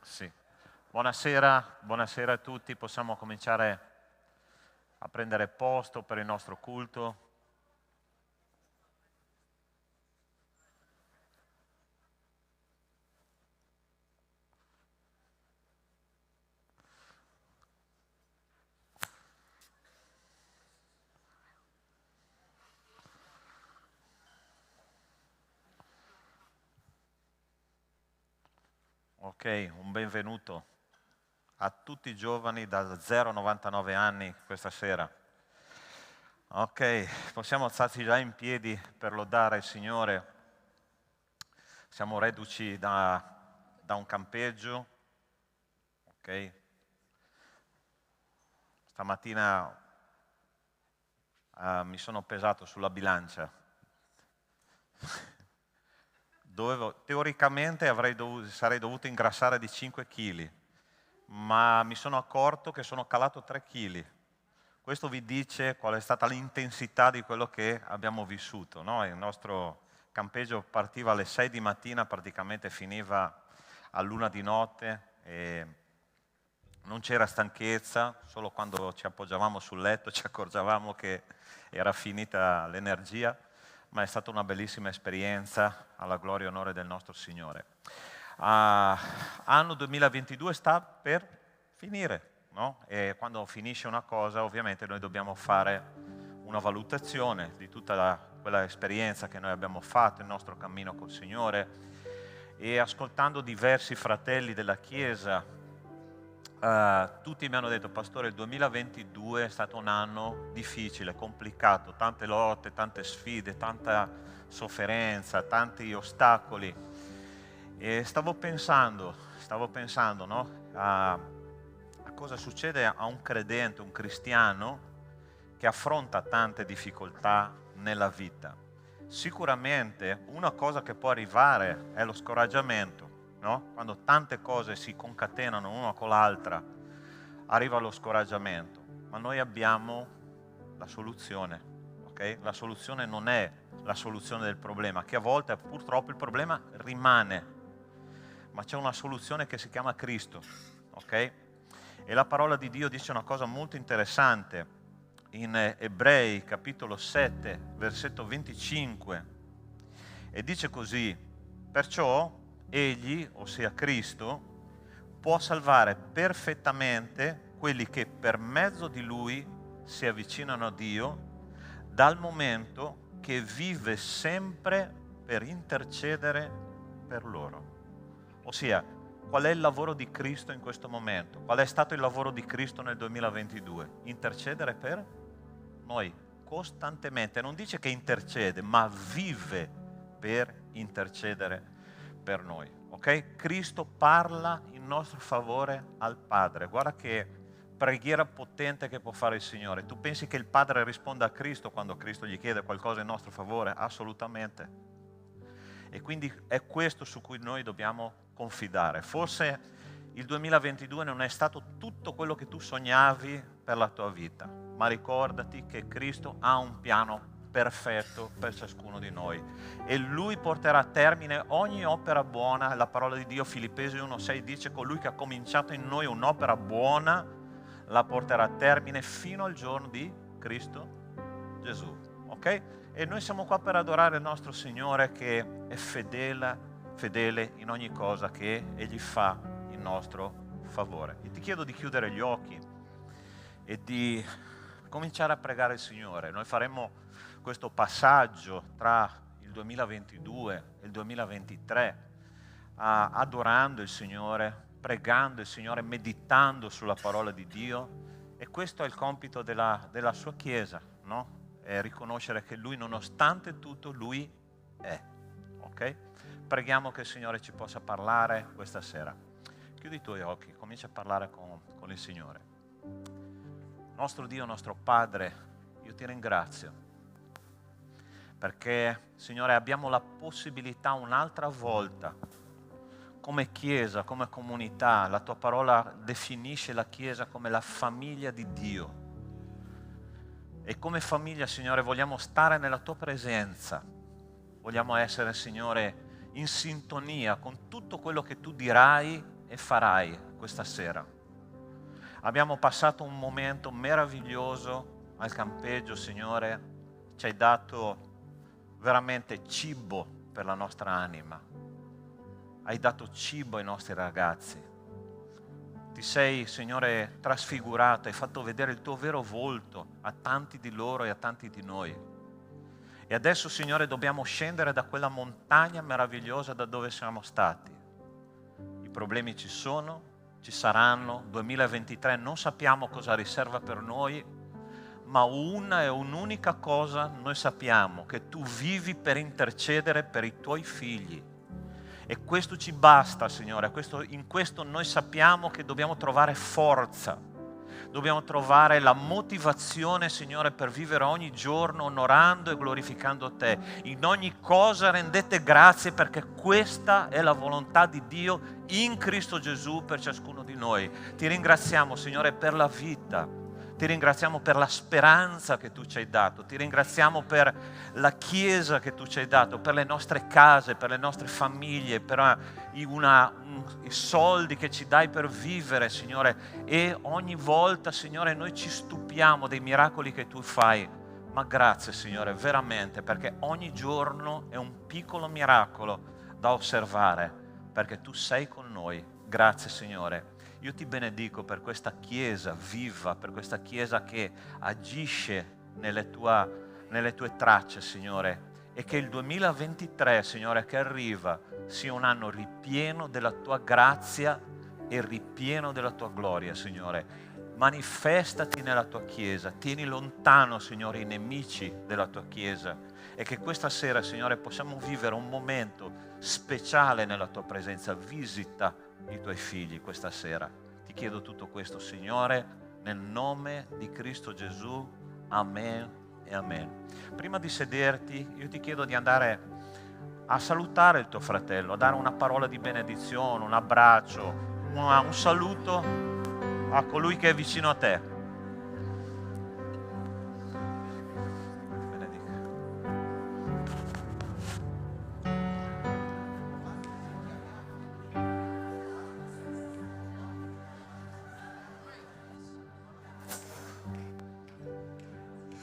Sì. Buonasera a tutti. Possiamo cominciare a prendere posto per il nostro culto. Ok, un benvenuto a tutti i giovani da 0 a 99 anni questa sera. Ok, possiamo alzarci già in piedi per lodare il Signore. Siamo reduci da un campeggio. Ok. Stamattina mi sono pesato sulla bilancia. Teoricamente sarei dovuto ingrassare di 5 kg, ma mi sono accorto che sono calato 3 kg. Questo vi dice qual è stata l'intensità di quello che abbiamo vissuto, no? Il nostro campeggio partiva alle 6 di mattina, praticamente finiva all'1 di notte e non c'era stanchezza, solo quando ci appoggiavamo sul letto ci accorgevamo che era finita l'energia, ma è stata una bellissima esperienza alla gloria e onore del nostro Signore. Anno 2022 sta per finire, no? E quando finisce una cosa ovviamente noi dobbiamo fare una valutazione di tutta quella esperienza che noi abbiamo fatto, il nostro cammino col Signore, e ascoltando diversi fratelli della Chiesa, tutti mi hanno detto: Pastore, il 2022 è stato un anno difficile, complicato, tante lotte, tante sfide, tanta sofferenza, tanti ostacoli. E stavo pensando, no, a cosa succede a un credente, un cristiano che affronta tante difficoltà nella vita. Sicuramente una cosa che può arrivare è lo scoraggiamento. No? Quando tante cose si concatenano una con l'altra, arriva lo scoraggiamento. Ma noi abbiamo la soluzione, ok? La soluzione non è la soluzione del problema, che a volte purtroppo il problema rimane, ma c'è una soluzione che si chiama Cristo, ok? E la parola di Dio dice una cosa molto interessante in Ebrei capitolo 7, versetto 25, e dice così: perciò Egli, ossia Cristo, può salvare perfettamente quelli che per mezzo di Lui si avvicinano a Dio, dal momento che vive sempre per intercedere per loro. Ossia, qual è il lavoro di Cristo in questo momento? Qual è stato il lavoro di Cristo nel 2022? Intercedere per noi costantemente. Non dice che intercede, ma vive per intercedere per noi. Ok? Cristo parla in nostro favore al Padre. Guarda che preghiera potente che può fare il Signore. Tu pensi che il Padre risponda a Cristo quando Cristo gli chiede qualcosa in nostro favore? Assolutamente. E quindi è questo su cui noi dobbiamo confidare. Forse il 2022 non è stato tutto quello che tu sognavi per la tua vita, ma ricordati che Cristo ha un piano perfetto per ciascuno di noi e Lui porterà a termine ogni opera buona. La parola di Dio, Filippesi 1,6, dice: colui che ha cominciato in noi un'opera buona la porterà a termine fino al giorno di Cristo Gesù. Ok? E noi siamo qua per adorare il nostro Signore, che è fedele in ogni cosa che Egli fa in nostro favore. E ti chiedo di chiudere gli occhi e di cominciare a pregare il Signore. Noi faremo questo passaggio tra il 2022 e il 2023 adorando il Signore, pregando il Signore, meditando sulla parola di Dio, e questo è il compito della sua Chiesa, no? È riconoscere che Lui, nonostante tutto, Lui è. Ok? Preghiamo che il Signore ci possa parlare questa sera. Chiudi i tuoi occhi, comincia a parlare con il Signore. Nostro Dio, nostro Padre, io ti ringrazio perché, Signore, abbiamo la possibilità un'altra volta, come Chiesa, come comunità. La tua parola definisce la Chiesa come la famiglia di Dio. E come famiglia, Signore, vogliamo stare nella tua presenza. Vogliamo essere, Signore, in sintonia con tutto quello che tu dirai e farai questa sera. Abbiamo passato un momento meraviglioso al campeggio, Signore, ci hai dato veramente cibo per la nostra anima, hai dato cibo ai nostri ragazzi, ti sei, Signore, trasfigurato, hai fatto vedere il tuo vero volto a tanti di loro e a tanti di noi. E adesso, Signore, dobbiamo scendere da quella montagna meravigliosa da dove siamo stati. I problemi ci sono, ci saranno, 2023 non sappiamo cosa riserva per noi, ma una e un'unica cosa noi sappiamo, che tu vivi per intercedere per i tuoi figli. E questo ci basta, Signore, in questo noi sappiamo che dobbiamo trovare forza, dobbiamo trovare la motivazione, Signore, per vivere ogni giorno onorando e glorificando Te. In ogni cosa rendete grazie, perché questa è la volontà di Dio in Cristo Gesù per ciascuno di noi. Ti ringraziamo, Signore, per la vita, ti ringraziamo per la speranza che tu ci hai dato, ti ringraziamo per la Chiesa che tu ci hai dato, per le nostre case, per le nostre famiglie, per i soldi che ci dai per vivere, Signore. E ogni volta, Signore, noi ci stupiamo dei miracoli che tu fai. Ma grazie, Signore, veramente, perché ogni giorno è un piccolo miracolo da osservare, perché tu sei con noi. Grazie, Signore. Io ti benedico per questa Chiesa viva, per questa Chiesa che agisce nelle tue tracce, Signore, e che il 2023, Signore, che arriva, sia un anno ripieno della tua grazia e ripieno della tua gloria, Signore. Manifestati nella tua Chiesa, tieni lontano, Signore, i nemici della tua Chiesa, e che questa sera, Signore, possiamo vivere un momento speciale nella tua presenza. Visita i tuoi figli questa sera. Ti chiedo tutto questo, Signore, nel nome di Cristo Gesù. Amen e amen. Prima di sederti, io ti chiedo di andare a salutare il tuo fratello, a dare una parola di benedizione, un abbraccio, un saluto a colui che è vicino a te.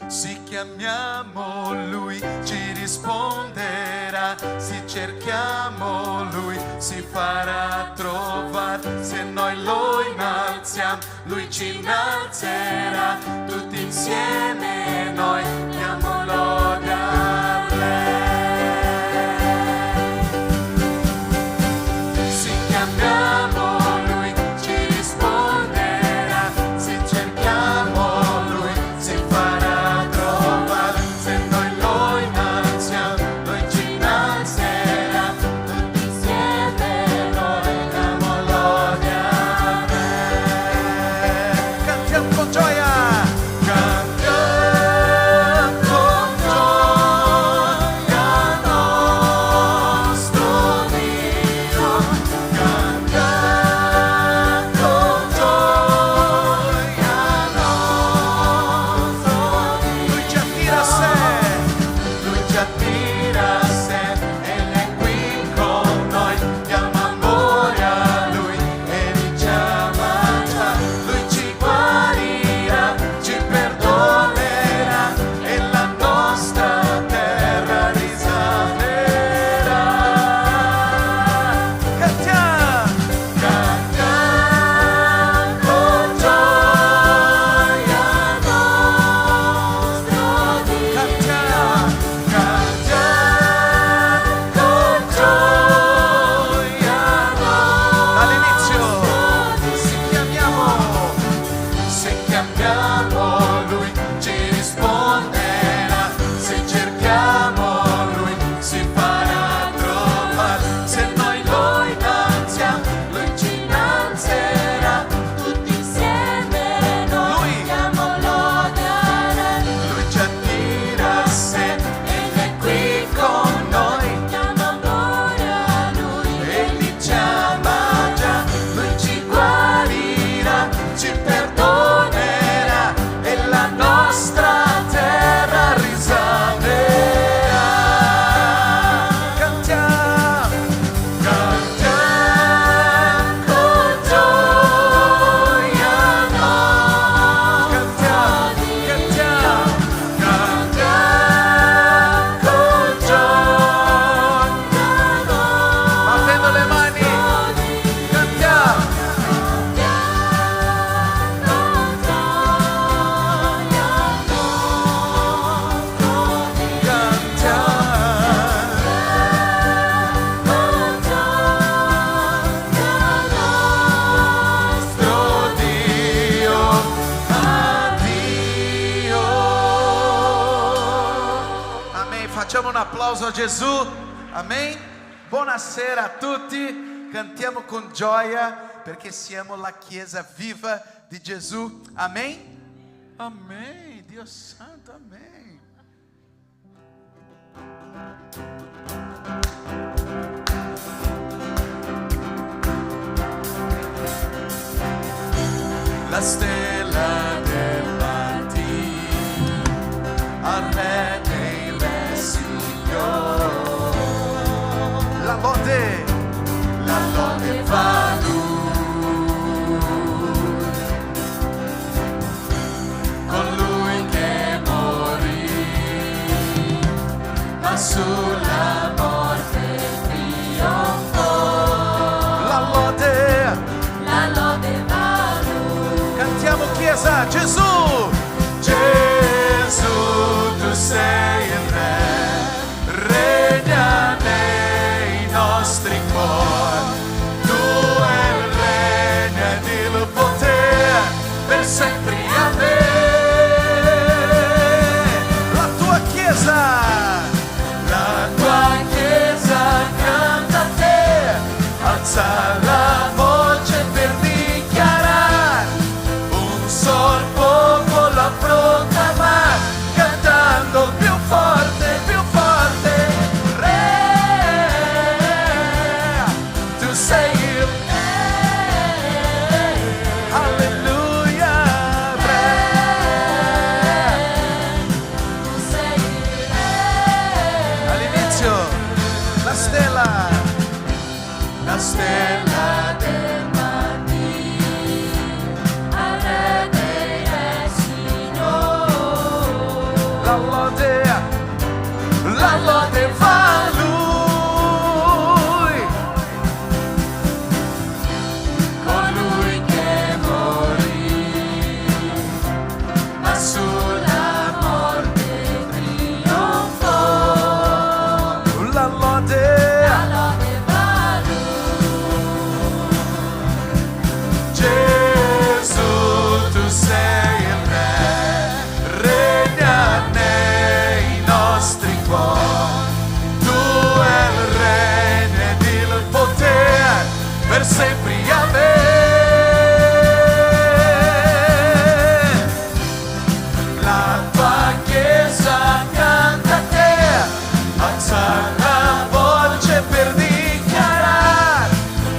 Se chiamiamo Lui ci risponderà, se cerchiamo Lui si farà trovare, se noi lo innalziamo Lui ci innalzerà, tutti insieme noi diamo lode a Lei. Se chiamiamo Lui ci risponderà, se cerchiamo Lui si farà trovare, se noi lo innalziamo Lui ci innalzerà, tutti insieme noi diamo lode a Lei. Cantiamo con gioia, cantiamo applauso a Gesù. Amen. Buonasera a tutti. Cantiamo con gioia perché siamo la Chiesa viva di Gesù. Amen. Amen. Dio santo, amen. La stella del mattino, al re dei re Signore. La lode va a Lui, con Lui che morì, ma sulla morte trionfò. La lode va a Lui. Cantiamo Chiesa, Gesù, Gesù, tu sei il Re, regna nei nostri cuori, tu hai il regno ed il potere per sempre a me. La tua Chiesa canta a te, alza la voce per dichiarare un sol popolo a proclamare, cantando più forte, Re, tu sei il Re, alleluia, Re, tu sei il Re. All'inizio la stella del mattino, al re dei re Signore. La lode va a Lui, colui che morì, ma sulla morte trionfò. La lode va a Lui. Gesù, tu sei il Re, regna nei nostri cuori, tu hai il regno ed il potere per sempre a me. La tua Chiesa canta a te, alza la voce per dichiarare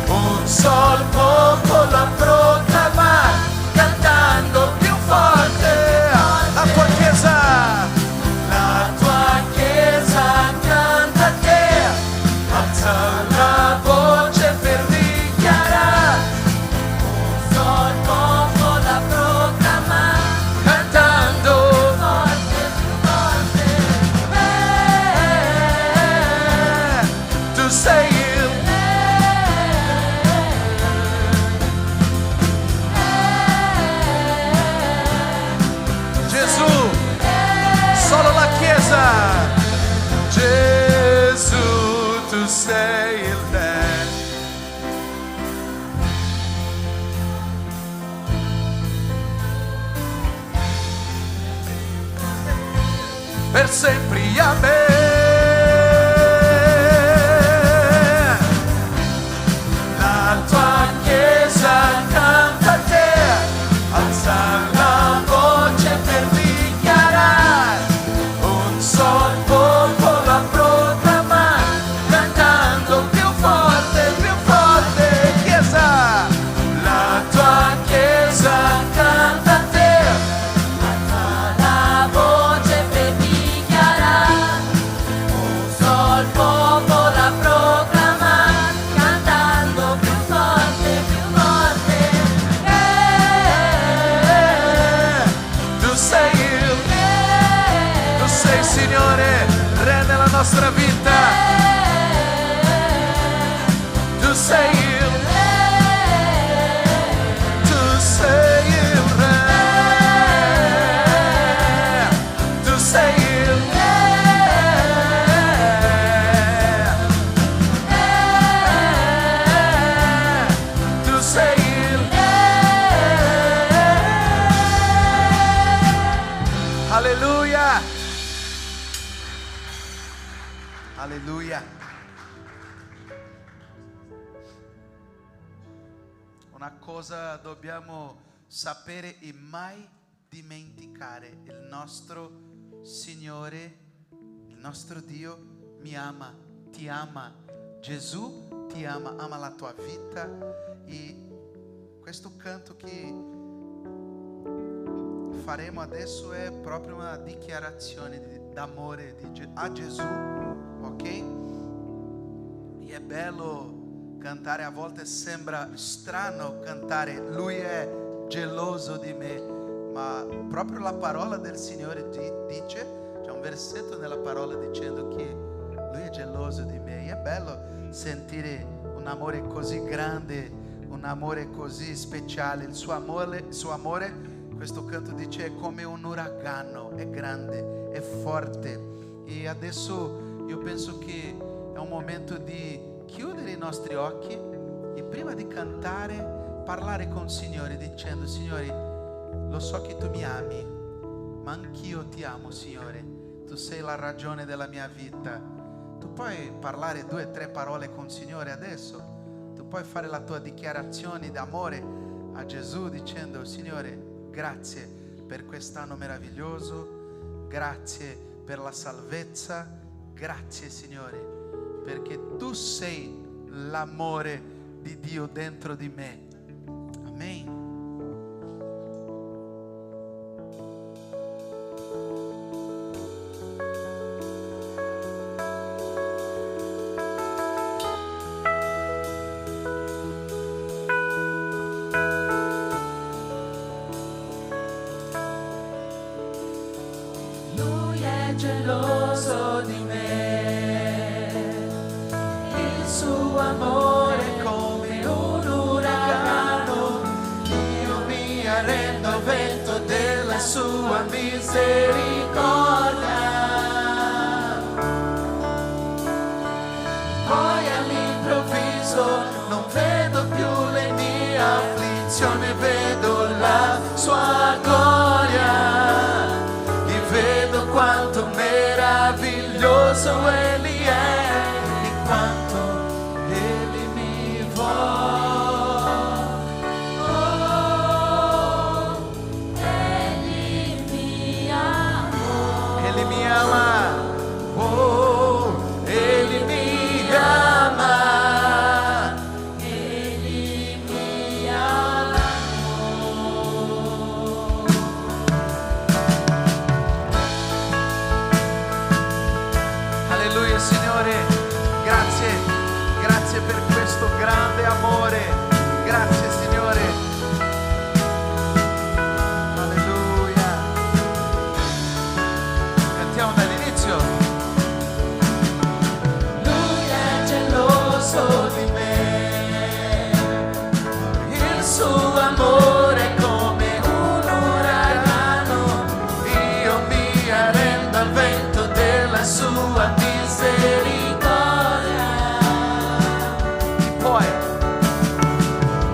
un sol popolo a proclamare, cantando più forte. La tua Chiesa canta a te, alza la voce per dichiarare un sol popolo a proclamare, cantando forte, tu sei il Gesù, solo la Chiesa. Gesù, tu sei il Re. Per sempre a me. La tua Chiesa canta a te, alza la voce per dichiarare un sol popolo a proclamare, cantando più forte, Chiesa. La tua Chiesa canta a te, alza la voce per dichiarare un sol popolo a proclamare, cantando più forte, tu sei il Re, tu sei Signore, Re nella nostra vita. Tu sei il Re, tu sei il Re, tu sei il Re. Alleluia. Una cosa dobbiamo sapere e mai dimenticare: il nostro Signore, il nostro Dio mi ama, ti ama. Gesù ti ama, ama la tua vita. E questo canto che faremo adesso è proprio una dichiarazione d'amore a Gesù, ok? E è bello cantare, a volte sembra strano cantare Lui è geloso di me, ma proprio la parola del Signore dice, c'è un versetto nella parola dicendo che Lui è geloso di me. E è bello sentire un amore così grande, un amore così speciale. Il suo amore, questo canto dice, è come un uragano, è grande, è forte. E adesso io penso che è un momento di chiudere i nostri occhi e prima di cantare parlare con il Signore dicendo: Signore, lo so che tu mi ami, ma anch'io ti amo, Signore. Tu sei la ragione della mia vita. Tu puoi parlare 2 o 3 parole con il Signore adesso. Tu puoi fare la tua dichiarazione d'amore a Gesù dicendo: Signore, grazie per quest'anno meraviglioso, grazie per la salvezza, grazie Signore, perché tu sei l'amore di Dio dentro di me. Amen. Geloso di me, il suo amore è come un uragano, io mi arrendo al vento della sua misericordia. Poi all'improvviso non vedo più le mie afflizioni, vedo la sua gloria. Quanto meraviglioso Egli è e quanto Egli mi vuole. Oh, Egli mi ama. Egli mi ama. Oh, Egli mi ama. Egli mi ama. Alleluia, Signore, grazie per questo grande amore, grazie Signore, alleluia. Cantiamo dall'inizio. Lui è geloso di me, il suo amore è come un uragano, io mi arrendo al vento della sua misericordia.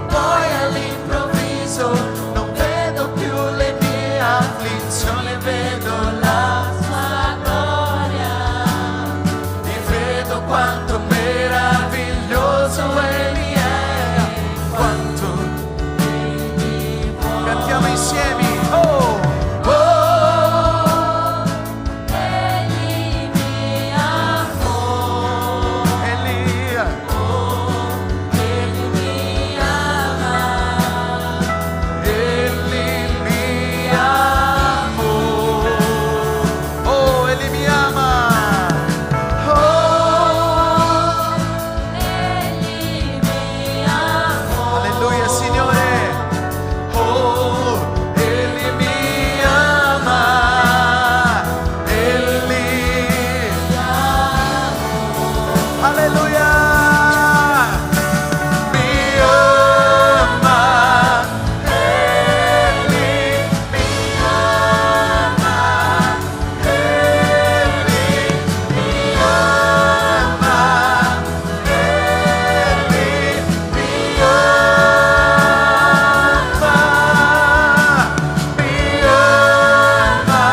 Poi all'improvviso non vedo più le mie afflizioni, vedo la sua gloria e vedo quanto meraviglioso Egli è, quanto Egli vuole. Cantiamo insieme. Oh! Egli mi amò. Elia. Egli mi ama. Egli mi amo. Oh, Egli mi ama. Oh, Egli mi amò. Alleluia, Signore. Oh, Egli mi ama. Egli. Alleluia. Mi ama. Egli mi ama. Egli mi ama. Egli mi ama. Mi ama.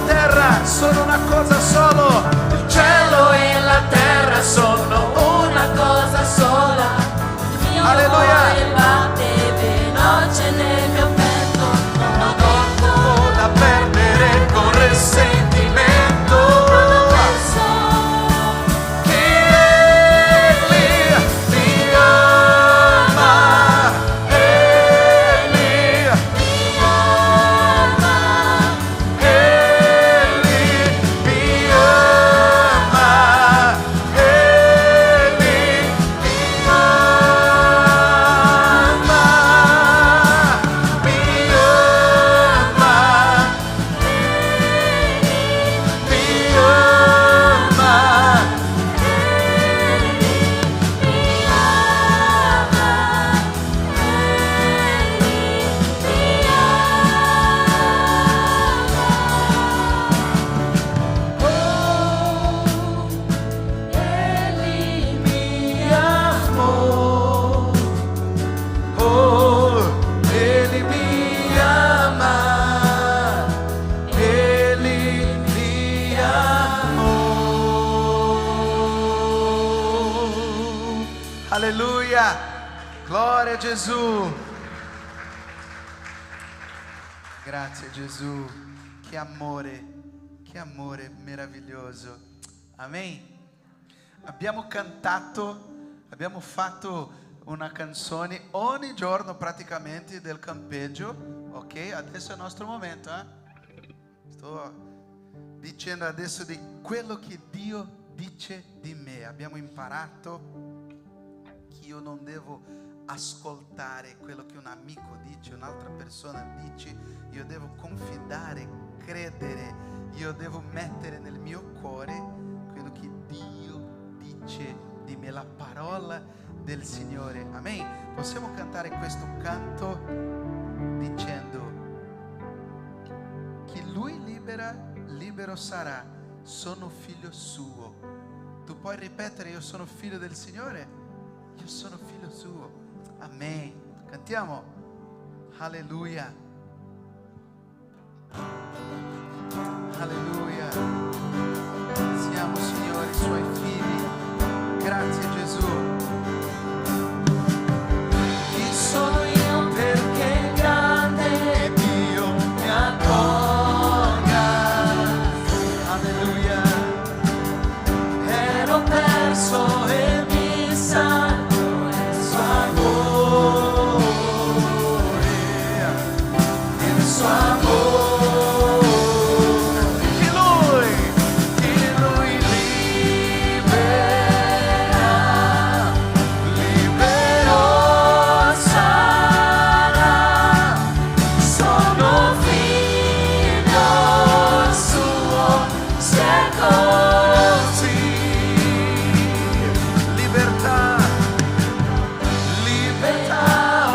terra sono una cosa solo. Il cielo e la terra sono Una cosa sola, il mio Alleluia. cuore batte veloce nel mio petto, non ho tempo da perdere con risentimento. quando penso Che Egli mi ama, Egli mi ama, Egli mi ama, Egli mi Alleluia! Glória a Gesù! Grazie Gesù, che amore meraviglioso. Amen. Abbiamo cantato, abbiamo fatto una canzone ogni giorno praticamente del campeggio, ok? Adesso è il nostro momento, Sto dicendo adesso di quello che Dio dice di me. Abbiamo imparato che io non devo ascoltare quello che un amico dice, un'altra persona dice, io devo confidare, credere, io devo mettere nel mio cuore quello che Dio dice di me, la parola del Signore. Amen. Possiamo cantare questo canto dicendo che Lui libera, libero sarà, sono figlio suo. Tu puoi ripetere: io sono figlio del Signore? Io sono figlio suo. Amen. Cantiamo. Alleluia. Alleluia. Siamo, Signore, Suoi figli. Grazie Gesù. Chi sono io perché grande Dio mi accolga? Alleluia. Ero perso e mi salvo nel suo amore, il suo amore. Che lui libera, libero sarà. Sono figlio suo, se è così. Libertà, libertà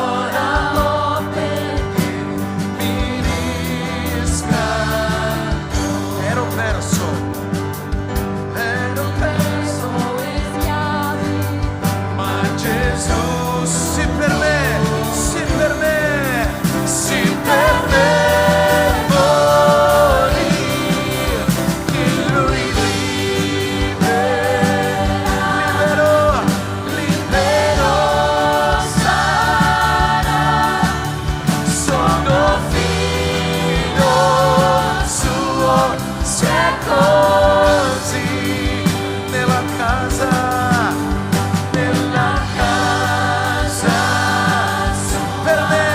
ora ho perché mi riscatto. Ero perso e schiavi, ma Gesù sì per me, sì per me, sì per me morì, che lui libero, libero sarà. Sono figlio suo, se è così. Nella casa per me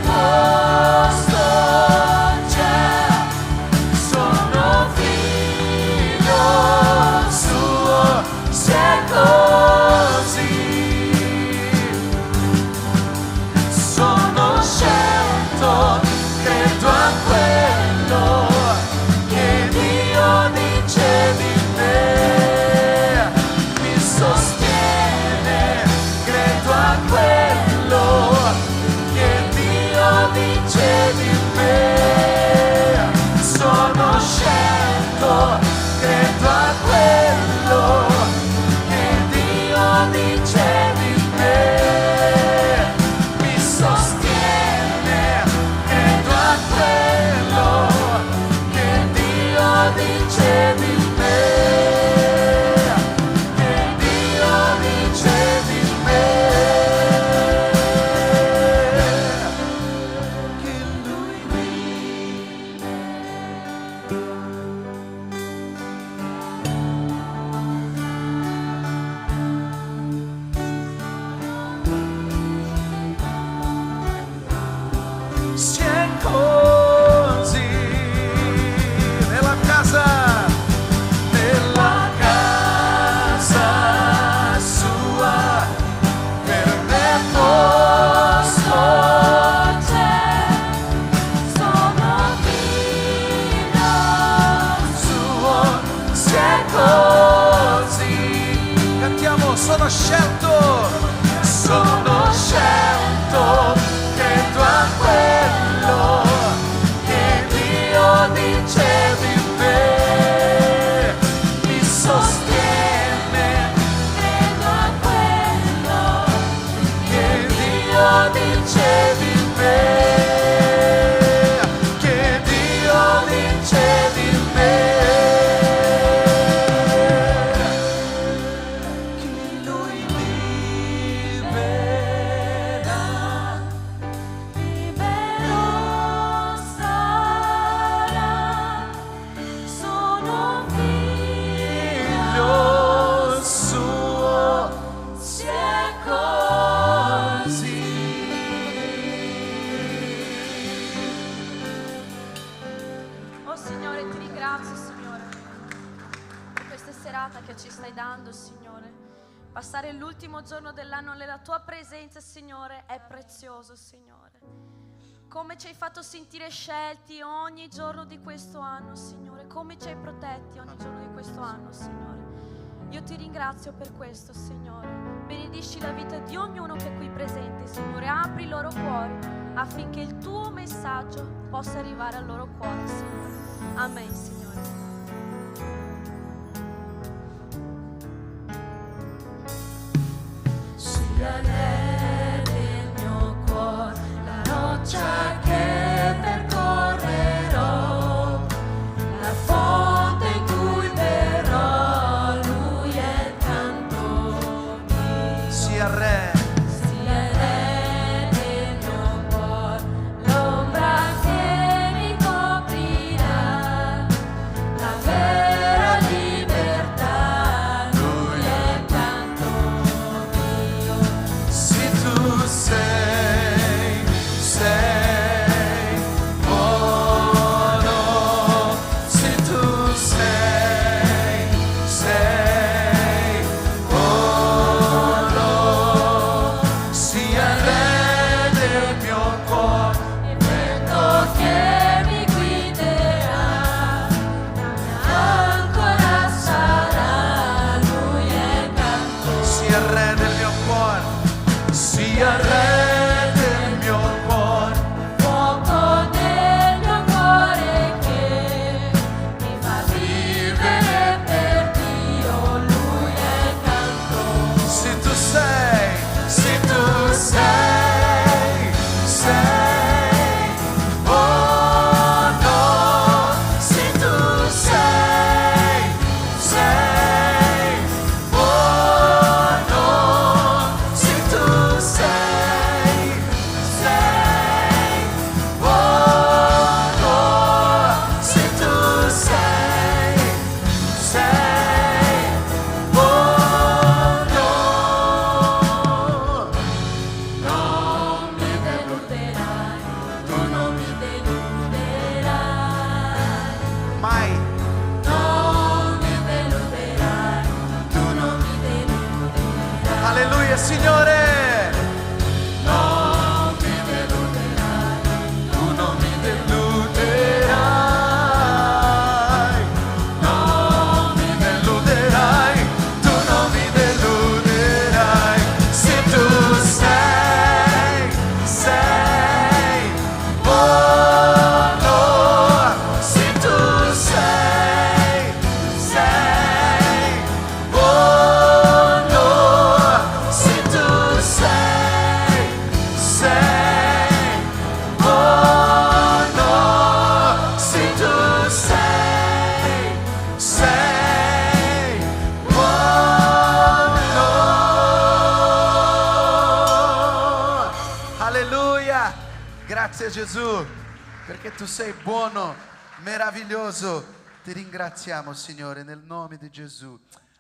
posto c'è. Sono figlio suo, se è così. Sono scelto, credo a quello che vincevi me, che Dio vincevi me, che Lui si è così nella casa sua, per me posto c'è, sono figlio suo, si è così. Cantiamo, sono scelto credo a quello che Dio dicevi in me, mi sostiene, credo a quello che Dio dicevi in me, che Dio dicevi in me, che Lui libera, libero sarà, sono figlio figlio suo, si è così. Oh Signore, ti ringrazio, Signore, per questa serata che ci stai dando, Signore. Passare l'ultimo giorno dell'anno nella tua presenza, Signore, è prezioso, Signore. Come ci hai fatto sentire scelti ogni giorno di questo anno, Signore. Come ci hai protetti ogni giorno di questo anno, Signore. Io ti ringrazio per questo, Signore. Benedisci la vita di ognuno che è qui presente, Signore. Apri i loro cuori affinché il tuo messaggio possa arrivare al loro cuore, Signore. Amen, Signore. Sia re del mio cuore, la roccia che percorrerò, la fonte in cui verrò, lui è il canto mio. sia re, Sia re del mio cuore, l'ombra che mi coprirà, la vera libertà, lui è il canto mio. se tu sei buono, se tu sei buono, sia re del mio cuore, Il vento che mi guiderà, ancora sarà, lui è il canto. sia re del mio cuore, sia re del mio cuore, Fuoco del mio cuore che mi fa vivere per Dio, lui è il canto. se tu sei buono, se tu sei buono, se tu sei buono, se tu sei buono. Non mi deluderai, tu non mi deluderai. Mai, Non mi deluderai, tu non mi deluderai. alleluia Signore. Non mi deluderai, Tu non mi deluderai, non mi deluderai, tu non mi deluderai, se tu sei buono, se tu sei buono, se tu Grazie Gesù, perché tu sei buono, meraviglioso. Ti ringraziamo, Signore, nel nome di Gesù.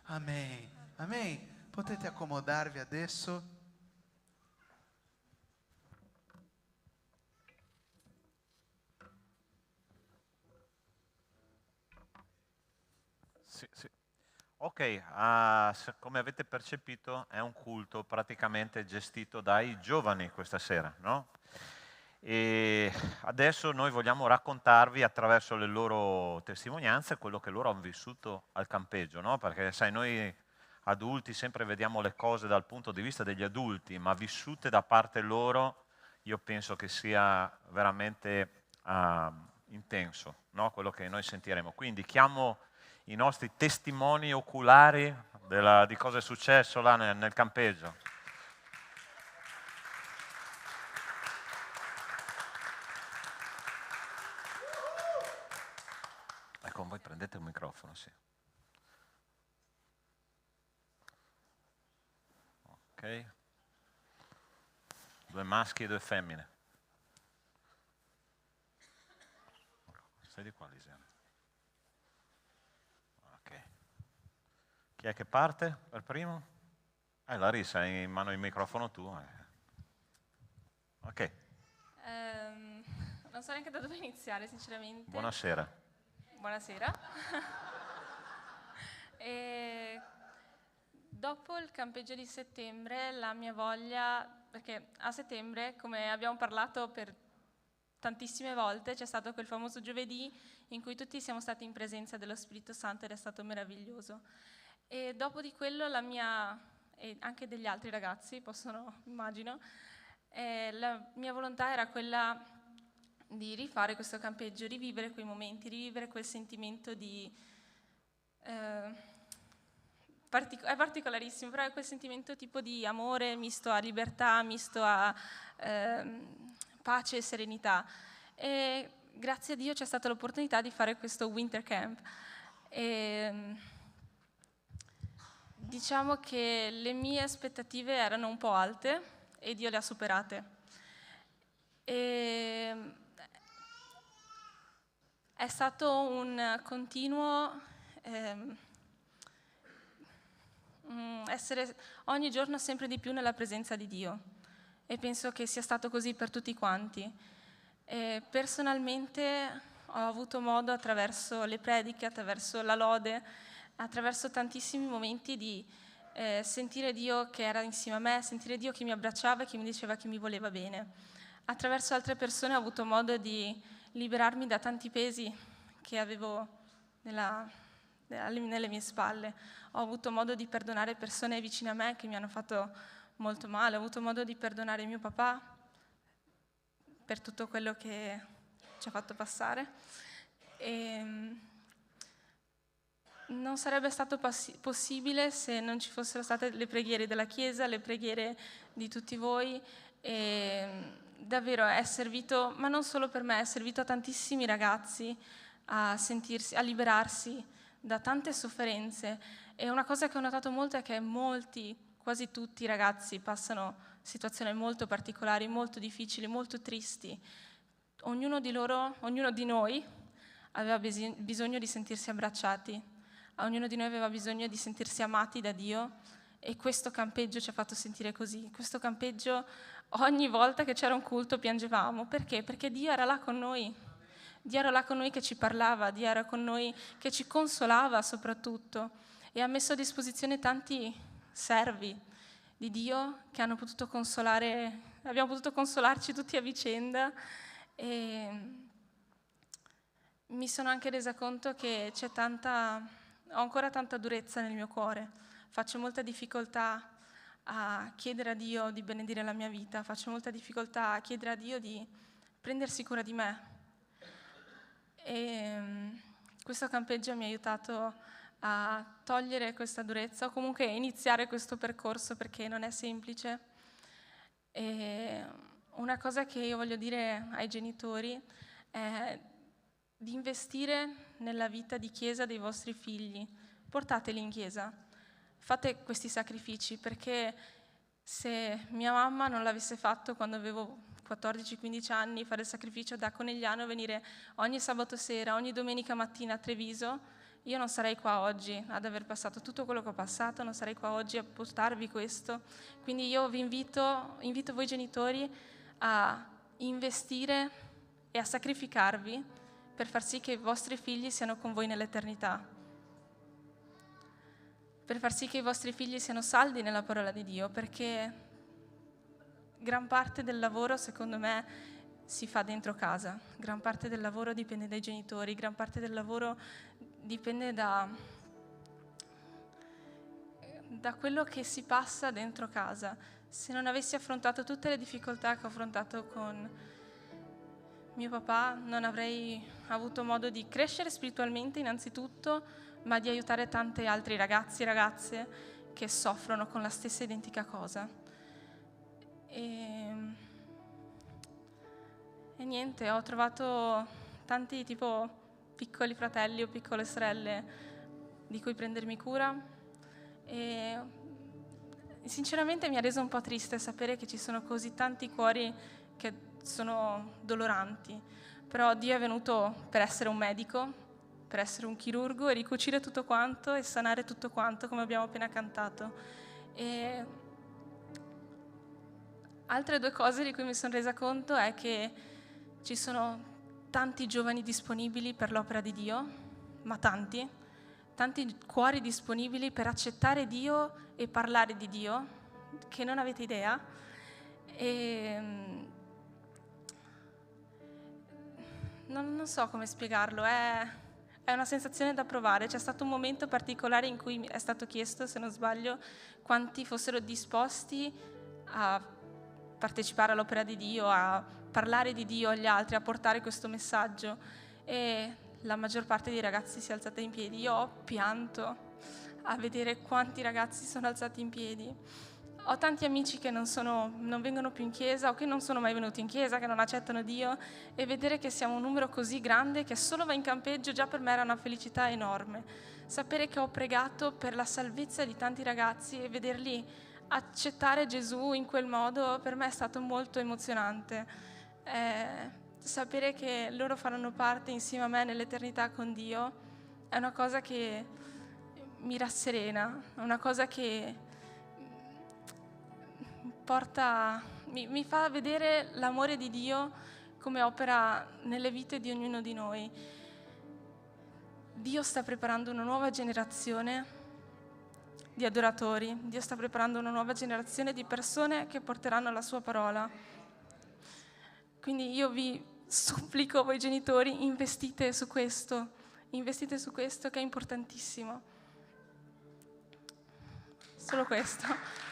Amen. Amen. Potete accomodarvi adesso. Sì, sì. Ok, come avete percepito è un culto praticamente gestito dai giovani questa sera, no? E adesso noi vogliamo raccontarvi attraverso le loro testimonianze quello che loro hanno vissuto al campeggio, no? Perché sai, noi adulti sempre vediamo le cose dal punto di vista degli adulti, ma vissute da parte loro io penso che sia veramente intenso, no? Quello che noi sentiremo. Quindi chiamo i nostri testimoni oculari di cosa è successo là nel campeggio. Ecco, voi prendete il microfono, sì. Ok. 2 maschi e 2 femmine. Stai di qua, Lisiana. Ok. Chi è che parte per primo? Larissa, hai in mano il microfono tu. Ok. Non so neanche da dove iniziare, sinceramente. Buonasera. Buonasera. Dopo il campeggio di settembre, la mia voglia, perché a settembre, come abbiamo parlato per tantissime volte, c'è stato quel famoso giovedì in cui tutti siamo stati in presenza dello Spirito Santo ed è stato meraviglioso. E dopo di quello la mia, e anche degli altri ragazzi, immagino, la mia volontà era quella di rifare questo campeggio, rivivere quei momenti, rivivere quel sentimento di... è particolarissimo, però è quel sentimento tipo di amore misto a libertà, misto a pace e serenità. E grazie a Dio c'è stata l'opportunità di fare questo winter camp. Diciamo che le mie aspettative erano un po' alte e Dio le ha superate. È stato un continuo essere ogni giorno sempre di più nella presenza di Dio, e penso che sia stato così per tutti quanti. Personalmente ho avuto modo, attraverso le prediche, attraverso la lode, attraverso tantissimi momenti di sentire Dio che era insieme a me, sentire Dio che mi abbracciava e che mi diceva che mi voleva bene. Attraverso altre persone ho avuto modo di liberarmi da tanti pesi che avevo nelle mie spalle. Ho avuto modo di perdonare persone vicine a me che mi hanno fatto molto male. Ho avuto modo di perdonare mio papà per tutto quello che ci ha fatto passare. Non sarebbe stato possibile se non ci fossero state le preghiere della Chiesa, le preghiere di tutti voi. Davvero è servito, ma non solo per me, è servito a tantissimi ragazzi a liberarsi da tante sofferenze. E una cosa che ho notato molto è che molti, quasi tutti i ragazzi passano situazioni molto particolari, molto difficili, molto tristi. Ognuno di noi aveva bisogno di sentirsi abbracciati. Ognuno di noi aveva bisogno di sentirsi amati da Dio, e questo campeggio ci ha fatto sentire così. Questo campeggio, ogni volta che c'era un culto piangevamo. Perché? Perché Dio era là con noi. Dio era là con noi che ci parlava, Dio era con noi che ci consolava soprattutto, e ha messo a disposizione tanti servi di Dio che hanno potuto abbiamo potuto consolarci tutti a vicenda. E mi sono anche resa conto che ho ancora tanta durezza nel mio cuore, faccio molta difficoltà a chiedere a Dio di benedire la mia vita, faccio molta difficoltà a chiedere a Dio di prendersi cura di me. E questo campeggio mi ha aiutato a togliere questa durezza, o comunque iniziare questo percorso, perché non è semplice. E una cosa che io voglio dire ai genitori è di investire nella vita di chiesa dei vostri figli. Portateli in chiesa, fate questi sacrifici, perché se mia mamma non l'avesse fatto quando avevo 14-15 anni, fare il sacrificio da Conegliano, venire ogni sabato sera, ogni domenica mattina a Treviso, io non sarei qua oggi ad aver passato tutto quello che ho passato, non sarei qua oggi a portarvi questo. Quindi io vi invito voi genitori a investire e a sacrificarvi per far sì che i vostri figli siano con voi nell'eternità, per far sì che i vostri figli siano saldi nella parola di Dio, perché gran parte del lavoro, secondo me, si fa dentro casa, gran parte del lavoro dipende dai genitori, gran parte del lavoro dipende da quello che si passa dentro casa. Se non avessi affrontato tutte le difficoltà che ho affrontato con mio papà, non avrei avuto modo di crescere spiritualmente innanzitutto, ma di aiutare tanti altri ragazzi e ragazze che soffrono con la stessa identica cosa. E niente, ho trovato tanti tipo piccoli fratelli o piccole sorelle di cui prendermi cura e sinceramente mi ha reso un po' triste sapere che ci sono così tanti cuori che sono doloranti, però Dio è venuto per essere un medico, per essere un chirurgo e ricucire tutto quanto e sanare tutto quanto, come abbiamo appena cantato. E altre due cose di cui mi sono resa conto è che ci sono tanti giovani disponibili per l'opera di Dio, ma tanti cuori disponibili per accettare Dio e parlare di Dio, che non avete idea. E non so come spiegarlo, è una sensazione da provare. C'è stato un momento particolare in cui è stato chiesto, se non sbaglio, quanti fossero disposti a partecipare all'opera di Dio, a parlare di Dio agli altri, a portare questo messaggio, e la maggior parte dei ragazzi si è alzata in piedi. Io ho pianto a vedere quanti ragazzi sono alzati in piedi. Ho tanti amici che non vengono più in chiesa o che non sono mai venuti in chiesa, che non accettano Dio, e vedere che siamo un numero così grande che solo va in campeggio già per me era una felicità enorme. Sapere che ho pregato per la salvezza di tanti ragazzi e vederli accettare Gesù in quel modo per me è stato molto emozionante. Sapere che loro faranno parte insieme a me nell'eternità con Dio è una cosa che mi rasserena, è una cosa che mi fa vedere l'amore di Dio come opera nelle vite di ognuno di noi. Dio sta preparando una nuova generazione di adoratori, Dio sta preparando una nuova generazione di persone che porteranno la sua parola. Quindi io vi supplico, voi genitori, investite su questo che è importantissimo. Solo questo.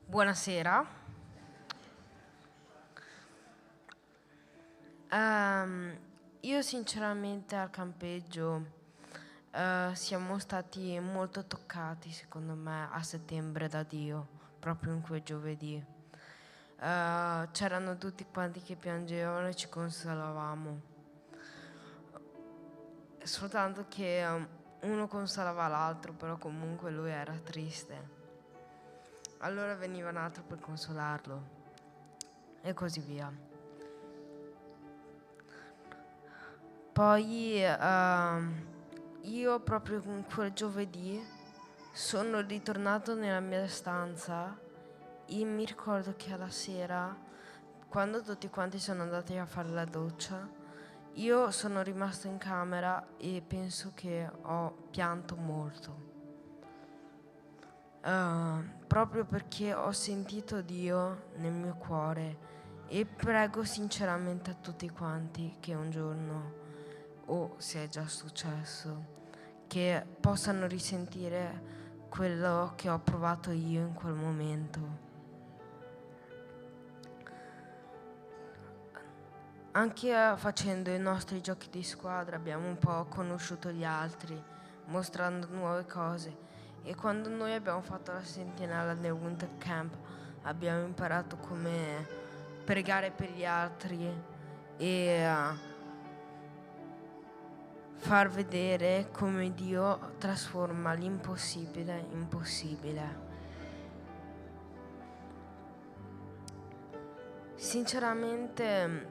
Buonasera. Io sinceramente al campeggio siamo stati molto toccati, secondo me, a settembre da Dio, proprio in quel giovedì. C'erano tutti quanti che piangevano e ci consolavamo. Soltanto che uno consolava l'altro, però comunque lui era triste. Allora veniva un altro per consolarlo e così via. Poi io proprio con quel giovedì sono ritornato nella mia stanza e mi ricordo che alla sera, quando tutti quanti sono andati a fare la doccia, io sono rimasto in camera e penso che ho pianto molto. Proprio perché ho sentito Dio nel mio cuore e prego sinceramente a tutti quanti che un giorno, o se è già successo, che possano risentire quello che ho provato io in quel momento. Anche facendo i nostri giochi di squadra abbiamo un po' conosciuto gli altri, mostrando nuove cose. E quando noi abbiamo fatto la sentinella nel Winter Camp abbiamo imparato come pregare per gli altri e far vedere come Dio trasforma l'impossibile in possibile. Sinceramente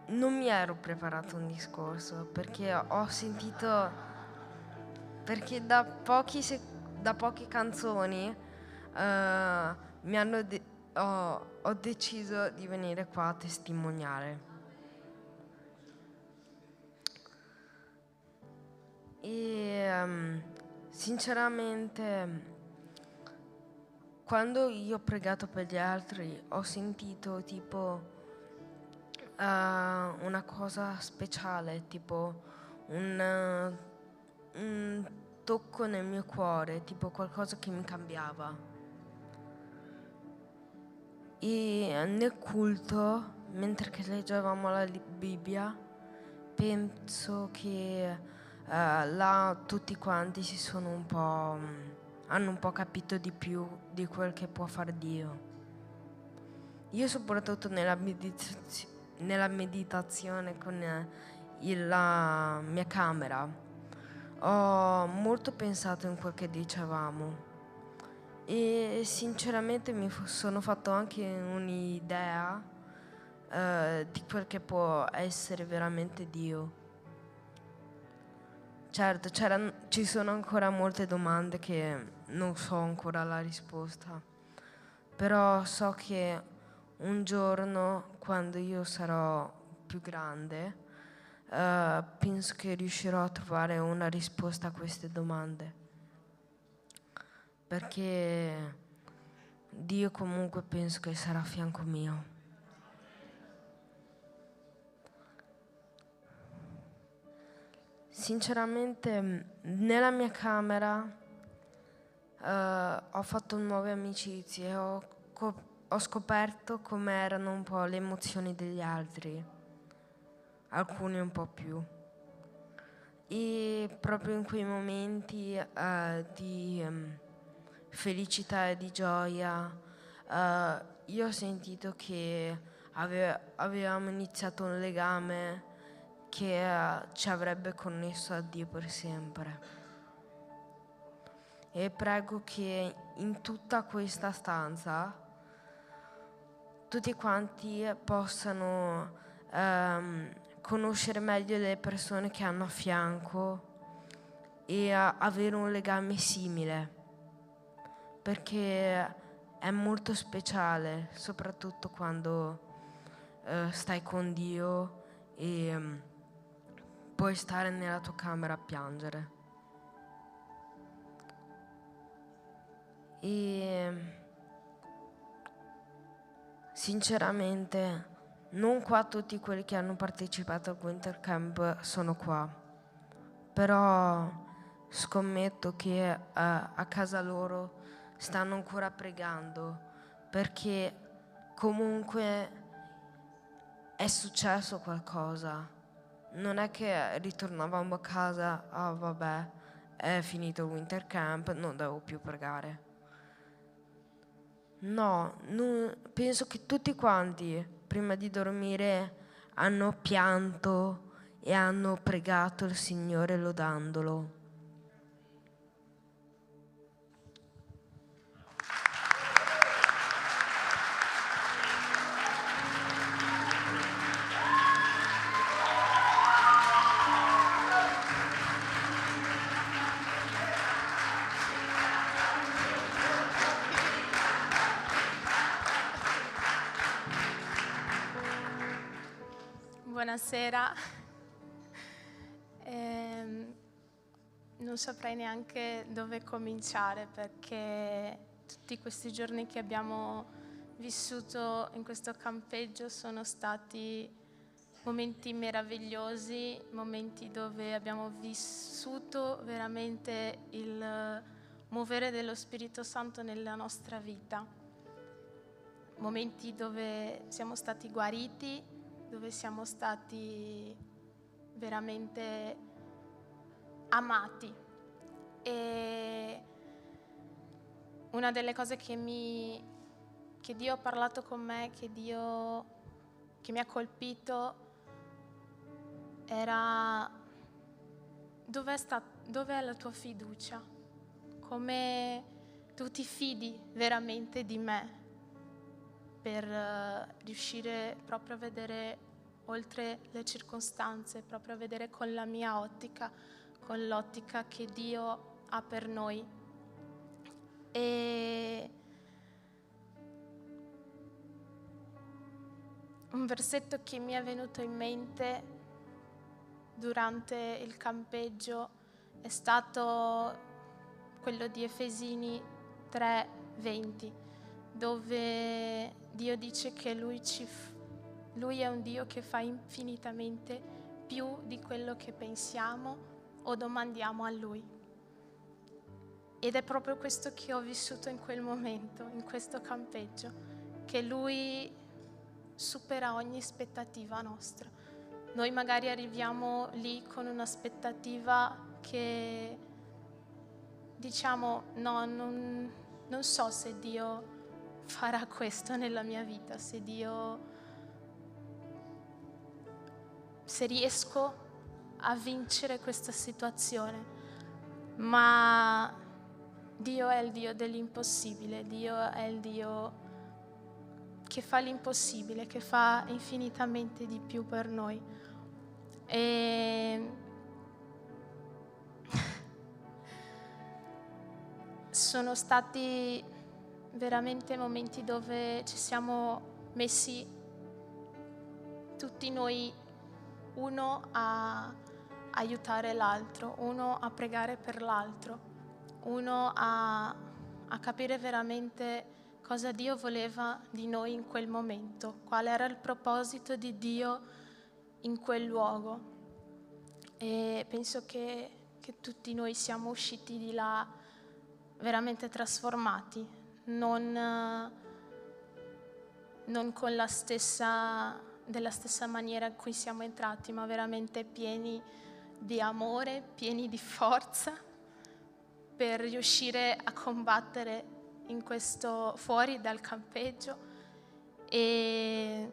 non mi ero preparato un discorso perché ho sentito, perché da poche canzoni ho deciso di venire qua a testimoniare. E sinceramente quando io ho pregato per gli altri ho sentito tipo una cosa speciale, tipo un tocco nel mio cuore, tipo qualcosa che mi cambiava. E nel culto, mentre che leggevamo la Bibbia, penso che là tutti quanti hanno un po' capito di più di quel che può fare Dio. Io soprattutto nella meditazione con la mia camera ho molto pensato in quel che dicevamo e sinceramente mi sono fatto anche un'idea di quel che può essere veramente Dio. Certo, ci sono ancora molte domande che non so ancora la risposta, però so che un giorno, quando io sarò più grande, penso che riuscirò a trovare una risposta a queste domande. Perché Dio comunque penso che sarà a fianco mio. Sinceramente, nella mia camera ho fatto nuove amicizie, ho scoperto come erano un po' le emozioni degli altri, alcuni un po' più. E proprio in quei momenti di felicità e di gioia, io ho sentito che avevamo iniziato un legame che ci avrebbe connesso a Dio per sempre. E prego che in tutta questa stanza tutti quanti possano conoscere meglio le persone che hanno a fianco e avere un legame simile, perché è molto speciale, soprattutto quando stai con Dio e puoi stare nella tua camera a piangere. E sinceramente non qua tutti quelli che hanno partecipato al Winter Camp sono qua, però scommetto che a casa loro stanno ancora pregando, perché comunque è successo qualcosa. Non è che ritornavamo a casa, vabbè, è finito il Winter Camp, non devo più pregare. No, penso che tutti quanti, prima di dormire, hanno pianto e hanno pregato il Signore lodandolo. Buonasera. Non saprei neanche dove cominciare, perché tutti questi giorni che abbiamo vissuto in questo campeggio sono stati momenti meravigliosi, momenti dove abbiamo vissuto veramente il muovere dello Spirito Santo nella nostra vita, momenti dove siamo stati guariti, dove siamo stati veramente amati. E una delle cose che Dio ha parlato con me, che mi ha colpito, era dov'è la tua fiducia? Come tu ti fidi veramente di me per riuscire proprio a vedere oltre le circostanze, proprio a vedere con la mia ottica, con l'ottica che Dio ha per noi. E un versetto che mi è venuto in mente durante il campeggio è stato quello di Efesini 3:20, dove Dio dice che Lui è un Dio che fa infinitamente più di quello che pensiamo o domandiamo a Lui. Ed è proprio questo che ho vissuto in quel momento, in questo campeggio, che Lui supera ogni aspettativa nostra. Noi magari arriviamo lì con un'aspettativa che diciamo no, non so se Dio farà questo nella mia vita, se riesco a vincere questa situazione, ma Dio è il Dio dell'impossibile, Dio è il Dio che fa l'impossibile, che fa infinitamente di più per noi. E sono stati veramente momenti dove ci siamo messi tutti noi, uno a aiutare l'altro, uno a pregare per l'altro, uno a capire veramente cosa Dio voleva di noi in quel momento, qual era il proposito di Dio in quel luogo. E penso che tutti noi siamo usciti di là veramente trasformati, non con della stessa maniera in cui siamo entrati, ma veramente pieni di amore, pieni di forza per riuscire a combattere in questo fuori dal campeggio e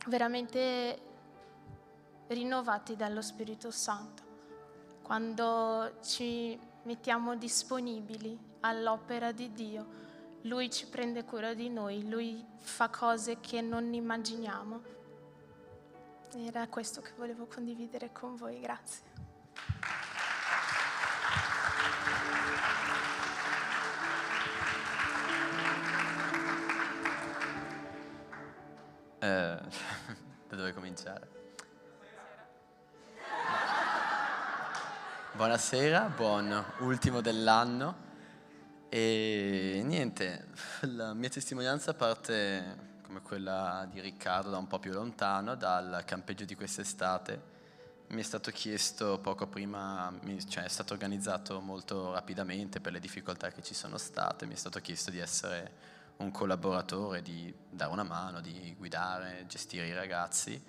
veramente rinnovati dallo Spirito Santo. Quando ci mettiamo disponibili all'opera di Dio, Lui ci prende cura di noi, Lui fa cose che non immaginiamo. Era questo che volevo condividere con voi, grazie. Da dove cominciare? Buonasera, buon ultimo dell'anno. E niente, la mia testimonianza parte come quella di Riccardo da un po' più lontano, dal campeggio di quest'estate. Mi è stato chiesto poco prima, è stato organizzato molto rapidamente per le difficoltà che ci sono state, mi è stato chiesto di essere un collaboratore, di dare una mano, di guidare, gestire i ragazzi.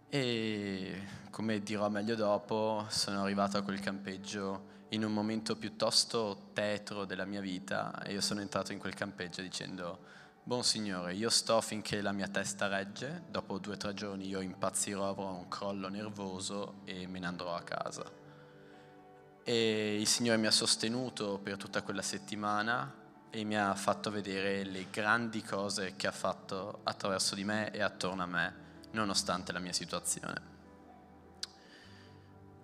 E come dirò meglio dopo, sono arrivato a quel campeggio in un momento piuttosto tetro della mia vita e io sono entrato in quel campeggio dicendo: buon Signore, io sto finché la mia testa regge, dopo 2 o 3 giorni io impazzirò, avrò un crollo nervoso e me ne andrò a casa. E il Signore mi ha sostenuto per tutta quella settimana e mi ha fatto vedere le grandi cose che ha fatto attraverso di me e attorno a me, nonostante la mia situazione.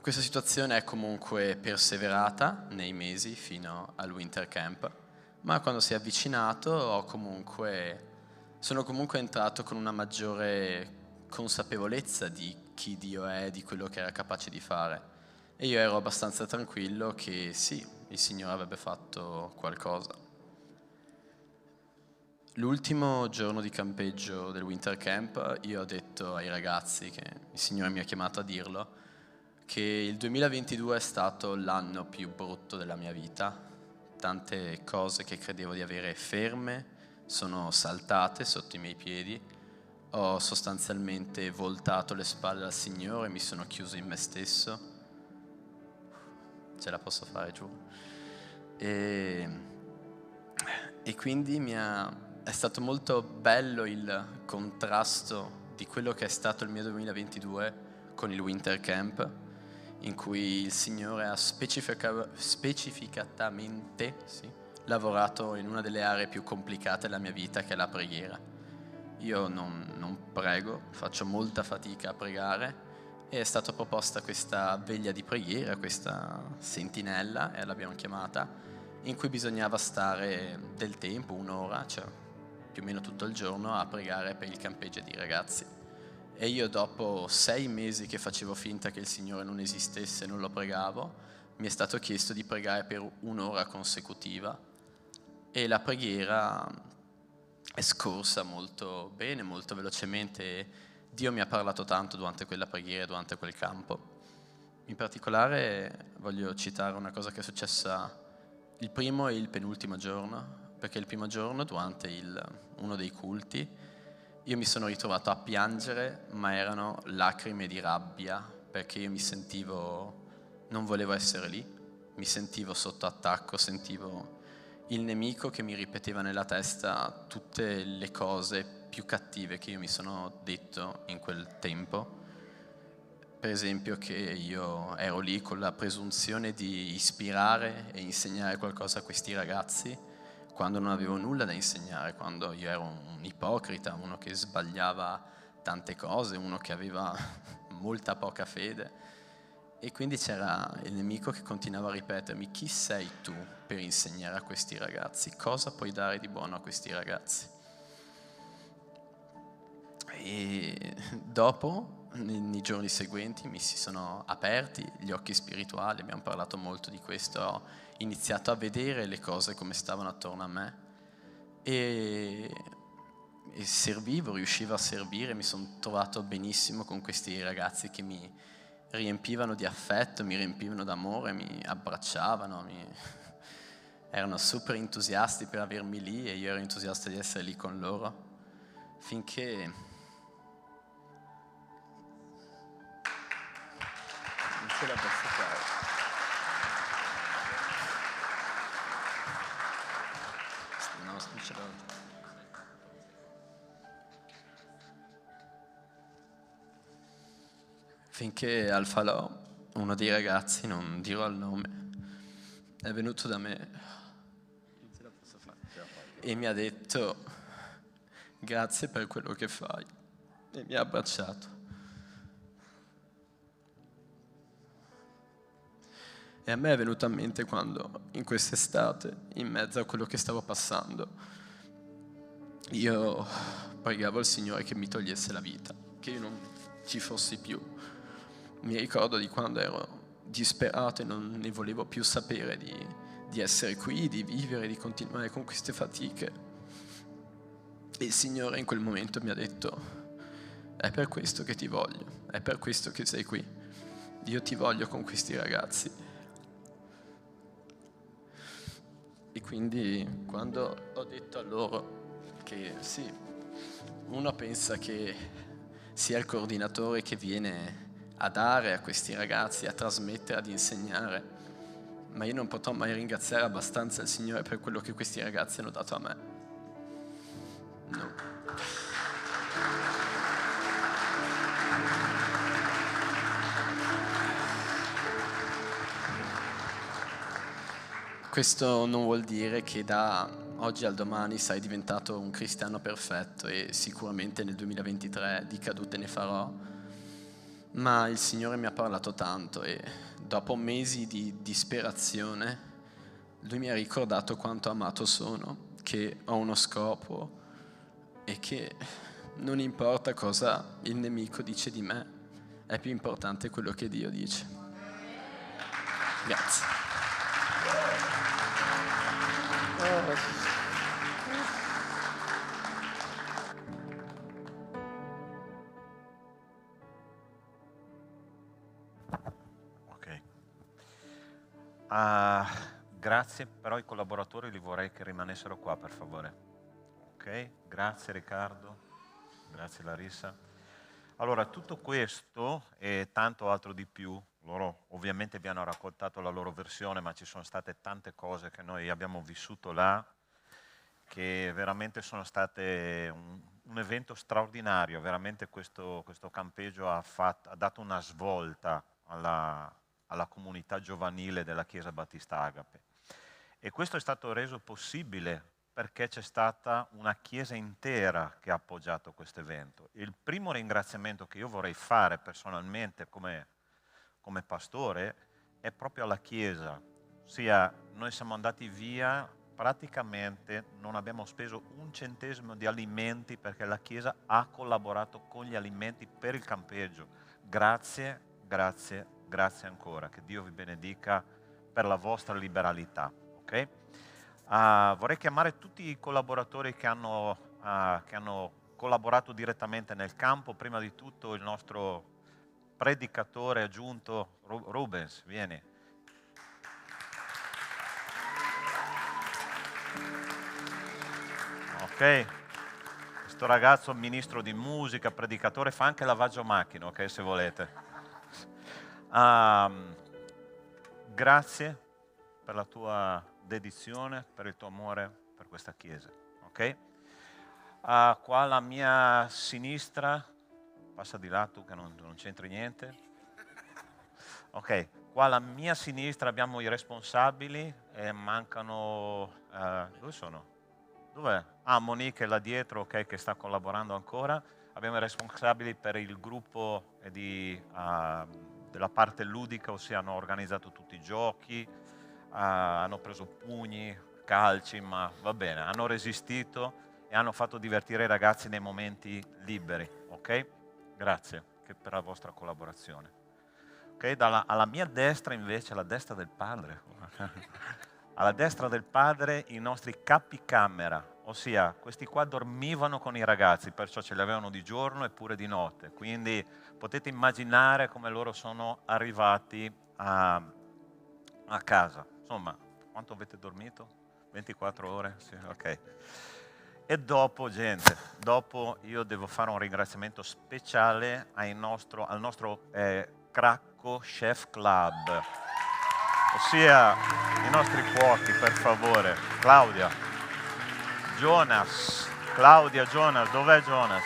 Questa situazione è comunque perseverata nei mesi fino al Winter Camp, ma quando si è avvicinato sono comunque entrato con una maggiore consapevolezza di chi Dio è, di quello che era capace di fare. E io ero abbastanza tranquillo che sì, il Signore avrebbe fatto qualcosa. L'ultimo giorno di campeggio del Winter Camp io ho detto ai ragazzi, che il Signore mi ha chiamato a dirlo, che il 2022 è stato l'anno più brutto della mia vita. Tante cose che credevo di avere ferme sono saltate sotto i miei piedi. Ho sostanzialmente voltato le spalle al Signore, mi sono chiuso in me stesso. Ce la posso fare, giù. E quindi è stato molto bello il contrasto di quello che è stato il mio 2022 con il Winter Camp, in cui il Signore ha specificatamente lavorato in una delle aree più complicate della mia vita, che è la preghiera. Io non prego, faccio molta fatica a pregare, e è stata proposta questa veglia di preghiera, questa sentinella, e l'abbiamo chiamata, in cui bisognava stare del tempo, un'ora, cioè più o meno tutto il giorno, a pregare per il campeggio di ragazzi. E io, dopo 6 mesi che facevo finta che il Signore non esistesse e non lo pregavo, mi è stato chiesto di pregare per un'ora consecutiva, e la preghiera è scorsa molto bene, molto velocemente. Dio mi ha parlato tanto durante quella preghiera, durante quel campo. In particolare voglio citare una cosa che è successa il primo e il penultimo giorno, perché il primo giorno, durante uno dei culti, io mi sono ritrovato a piangere, ma erano lacrime di rabbia, perché io mi sentivo, non volevo essere lì, mi sentivo sotto attacco, sentivo il nemico che mi ripeteva nella testa tutte le cose più cattive che io mi sono detto in quel tempo. Per esempio, che io ero lì con la presunzione di ispirare e insegnare qualcosa a questi ragazzi, quando non avevo nulla da insegnare, quando io ero un ipocrita, uno che sbagliava tante cose, uno che aveva molta poca fede. E quindi c'era il nemico che continuava a ripetermi: chi sei tu per insegnare a questi ragazzi? Cosa puoi dare di buono a questi ragazzi? E dopo, nei giorni seguenti, mi si sono aperti gli occhi spirituali, abbiamo parlato molto di questo, ho iniziato a vedere le cose come stavano attorno a me, e servivo, riuscivo a servire, mi sono trovato benissimo con questi ragazzi che mi riempivano di affetto, mi riempivano d'amore, mi abbracciavano, erano super entusiasti per avermi lì, e io ero entusiasta di essere lì con loro, finché non ce la posso fare. No, non ce l'ho. Finché al falò, uno dei ragazzi, non dirò il nome, è venuto da me, non ce la posso fare, e mi ha detto: grazie per quello che fai, e mi ha abbracciato. E a me è venuto a mente quando, in quest'estate, in mezzo a quello che stavo passando, io pregavo al Signore che mi togliesse la vita, che io non ci fossi più. Mi ricordo di quando ero disperato e non ne volevo più sapere di essere qui, di vivere, di continuare con queste fatiche. E il Signore in quel momento mi ha detto: è per questo che ti voglio, è per questo che sei qui. Io ti voglio con questi ragazzi. E quindi, quando ho detto a loro che sì, uno pensa che sia il coordinatore che viene a dare a questi ragazzi, a trasmettere, ad insegnare, ma io non potrò mai ringraziare abbastanza il Signore per quello che questi ragazzi hanno dato a me. No. Questo non vuol dire che da oggi al domani sei diventato un cristiano perfetto, e sicuramente nel 2023 di cadute ne farò, ma il Signore mi ha parlato tanto, e dopo mesi di disperazione Lui mi ha ricordato quanto amato sono, che ho uno scopo e che non importa cosa il nemico dice di me, è più importante quello che Dio dice. Grazie. Grazie, però i collaboratori li vorrei che rimanessero qua, per favore. Ok? Grazie Riccardo, grazie Larissa. Allora, tutto questo e tanto altro di più, loro ovviamente vi hanno raccontato la loro versione, ma ci sono state tante cose che noi abbiamo vissuto là, che veramente sono state un evento straordinario, veramente questo campeggio ha dato una svolta alla comunità giovanile della Chiesa Battista Agape. E questo è stato reso possibile perché c'è stata una Chiesa intera che ha appoggiato questo evento. Il primo ringraziamento che io vorrei fare personalmente come pastore è proprio alla Chiesa, ossia noi siamo andati via, praticamente non abbiamo speso un centesimo di alimenti perché la Chiesa ha collaborato con gli alimenti per il campeggio. Grazie, grazie, grazie ancora, che Dio vi benedica per la vostra liberalità. Okay? Vorrei chiamare tutti i collaboratori che hanno collaborato direttamente nel campo, prima di tutto il nostro predicatore aggiunto Rubens, vieni. Ok, questo ragazzo ministro di musica, predicatore, fa anche lavaggio macchina, ok, se volete. Grazie per la tua dedizione, per il tuo amore per questa Chiesa, ok? Qua alla mia sinistra, passa di là tu che non c'entri niente. Ok, qua alla mia sinistra abbiamo i responsabili e mancano... dove sono? Dov'è? Monique è là dietro, ok, che sta collaborando ancora. Abbiamo i responsabili per il gruppo della parte ludica, ossia hanno organizzato tutti i giochi, hanno preso pugni, calci, ma va bene, hanno resistito e hanno fatto divertire i ragazzi nei momenti liberi, ok? Grazie per la vostra collaborazione. Ok, alla mia destra invece, alla destra del padre, alla destra del padre i nostri capicamera, ossia questi qua dormivano con i ragazzi, perciò ce li avevano di giorno e pure di notte, quindi potete immaginare come loro sono arrivati a casa. Insomma, quanto avete dormito? 24 ore? Sì, ok. E dopo, gente, io devo fare un ringraziamento speciale al nostro Cracco Chef Club, ossia i nostri cuochi, per favore. Claudia, Jonas, dov'è Jonas?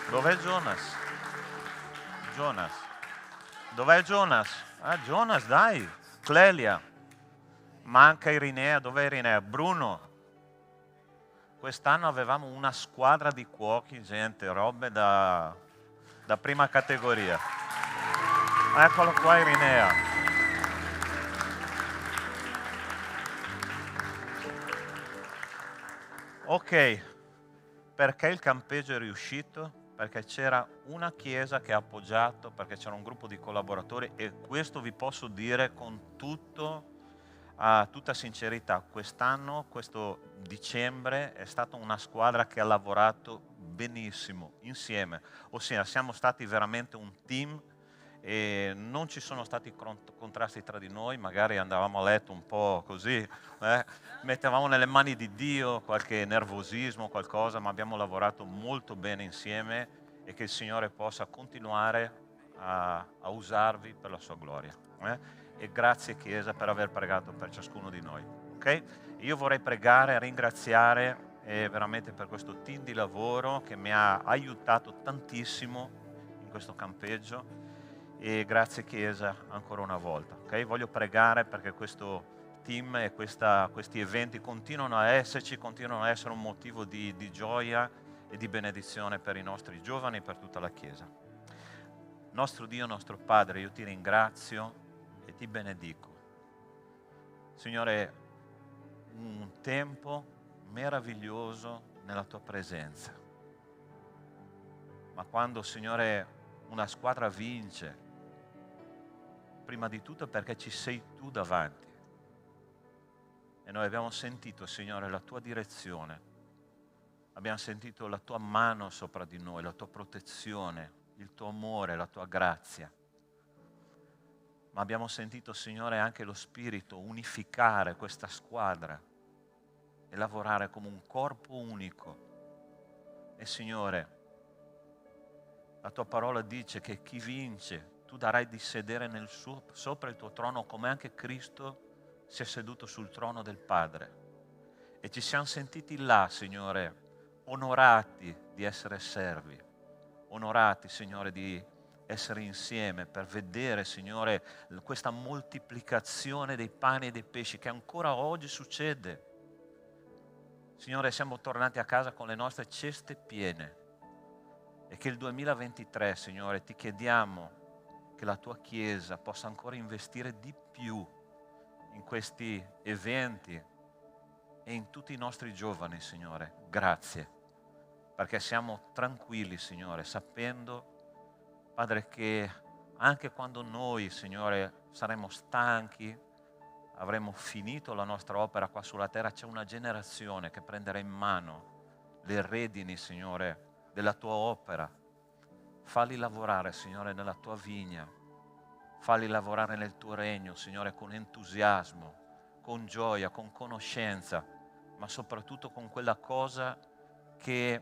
Dov'è Jonas? Dov'è Jonas? Jonas, dai. Clelia. Manca Irinea, dov'è Irinea? Bruno. Quest'anno avevamo una squadra di cuochi, gente, robe da prima categoria. Eccolo qua Irinea. Ok, perché il campeggio è riuscito? Perché c'era una chiesa che ha appoggiato, perché c'era un gruppo di collaboratori e questo vi posso dire con tutta sincerità. Quest'anno, questo dicembre, è stata una squadra che ha lavorato benissimo insieme, ossia siamo stati veramente un team e non ci sono stati contrasti tra di noi, magari andavamo a letto un po' così, mettevamo nelle mani di Dio qualche nervosismo, qualcosa, ma abbiamo lavorato molto bene insieme e che il Signore possa continuare a usarvi per la sua gloria. E grazie Chiesa per aver pregato per ciascuno di noi. Okay? Io vorrei pregare e ringraziare veramente per questo team di lavoro che mi ha aiutato tantissimo in questo campeggio. E grazie Chiesa ancora una volta. Okay? Voglio pregare perché questo team e questi eventi continuano a esserci, continuano a essere un motivo di gioia e di benedizione per i nostri giovani e per tutta la Chiesa. Nostro Dio, nostro Padre, io ti ringrazio e ti benedico. Signore, un tempo meraviglioso nella tua presenza. Ma quando, Signore, una squadra vince, prima di tutto perché ci sei tu davanti. E noi abbiamo sentito, Signore, la tua direzione. Abbiamo sentito la tua mano sopra di noi, la tua protezione, il tuo amore, la tua grazia. Ma abbiamo sentito, Signore, anche lo Spirito unificare questa squadra e lavorare come un corpo unico. E Signore, la tua parola dice che chi vince, tu darai di sedere sopra il tuo trono come anche Cristo si è seduto sul trono del Padre. e ci siamo sentiti là, Signore, onorati di essere servi, onorati, Signore, di essere insieme per vedere, Signore, questa moltiplicazione dei pani e dei pesci che ancora oggi succede. Signore, siamo tornati a casa con le nostre ceste piene e che il 2023, Signore, ti chiediamo che la tua Chiesa possa ancora investire di più in questi eventi e in tutti i nostri giovani, Signore. Grazie, perché siamo tranquilli, Signore, sapendo, Padre, che anche quando noi, Signore, saremo stanchi, avremo finito la nostra opera qua sulla terra, c'è una generazione che prenderà in mano le redini, Signore, della tua opera. Falli lavorare, Signore, nella tua vigna. Falli lavorare nel tuo regno, Signore, con entusiasmo, con gioia, con conoscenza, ma soprattutto con quella cosa che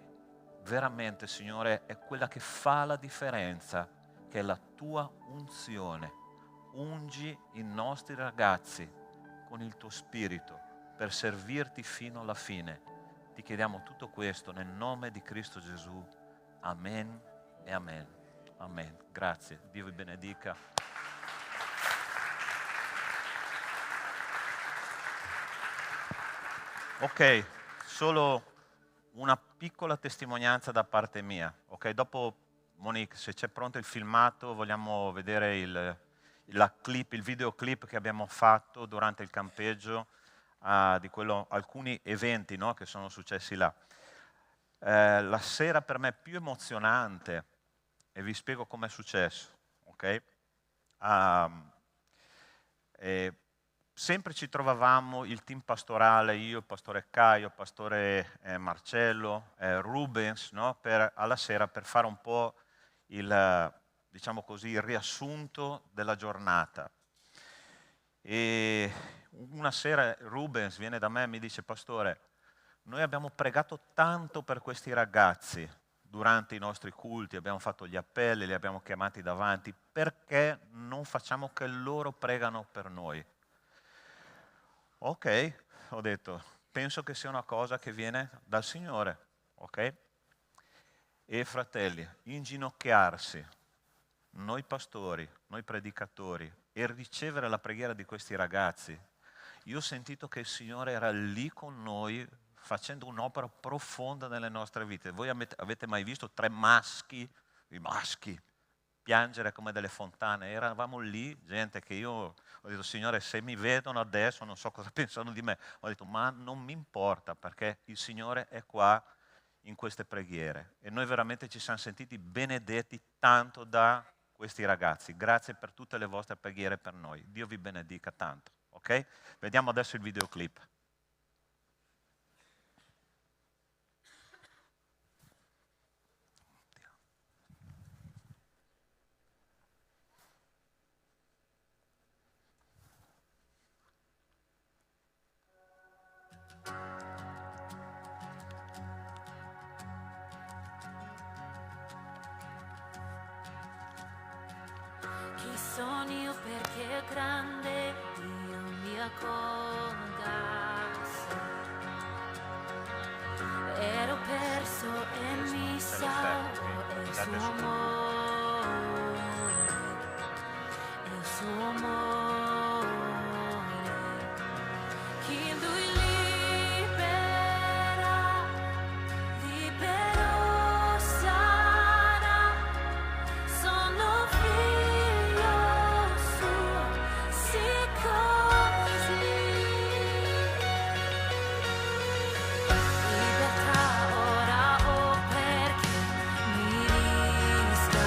veramente, Signore, è quella che fa la differenza, che è la tua unzione. Ungi i nostri ragazzi con il tuo spirito per servirti fino alla fine. Ti chiediamo tutto questo nel nome di Cristo Gesù. Amen e amen. Amen. Grazie. Dio vi benedica. Ok, solo una piccola testimonianza da parte mia. Ok, dopo Monique, se c'è pronto il filmato, vogliamo vedere il videoclip che abbiamo fatto durante il campeggio di alcuni eventi, no, che sono successi là. La sera per me più emozionante, e vi spiego com'è successo, ok? Sempre ci trovavamo il team pastorale, io, il pastore Caio, il pastore Marcello, Rubens, no? Alla sera per fare un po' diciamo così, il riassunto della giornata. E una sera Rubens viene da me e mi dice: pastore, noi abbiamo pregato tanto per questi ragazzi durante i nostri culti, abbiamo fatto gli appelli, li abbiamo chiamati davanti, perché non facciamo che loro pregano per noi? Ok, ho detto, penso che sia una cosa che viene dal Signore, ok? E fratelli, inginocchiarsi, noi pastori, noi predicatori, e ricevere la preghiera di questi ragazzi, io ho sentito che il Signore era lì con noi facendo un'opera profonda nelle nostre vite. Voi avete mai visto i maschi piangere come delle fontane? Eravamo lì, gente che io ho detto: Signore, se mi vedono adesso non so cosa pensano di me. Ho detto: ma non mi importa, perché il Signore è qua in queste preghiere. E noi veramente ci siamo sentiti benedetti tanto da questi ragazzi. Grazie per tutte le vostre preghiere per noi. Dio vi benedica tanto. Ok? Vediamo adesso il videoclip. Chi sono io perché grande Dio mi accolga? Ero perso e mi salvo, e il suo amore, chi lui libera, libero sarà, sono figlio suo, sì così. Libertà ora o perché mi riscatto.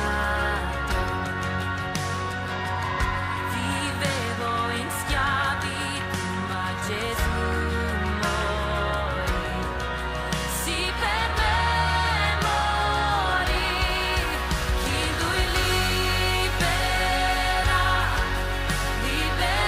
Vivevo in schiavitù, ma Gesù morì. Sì, per me morì. Chi lui libera, libero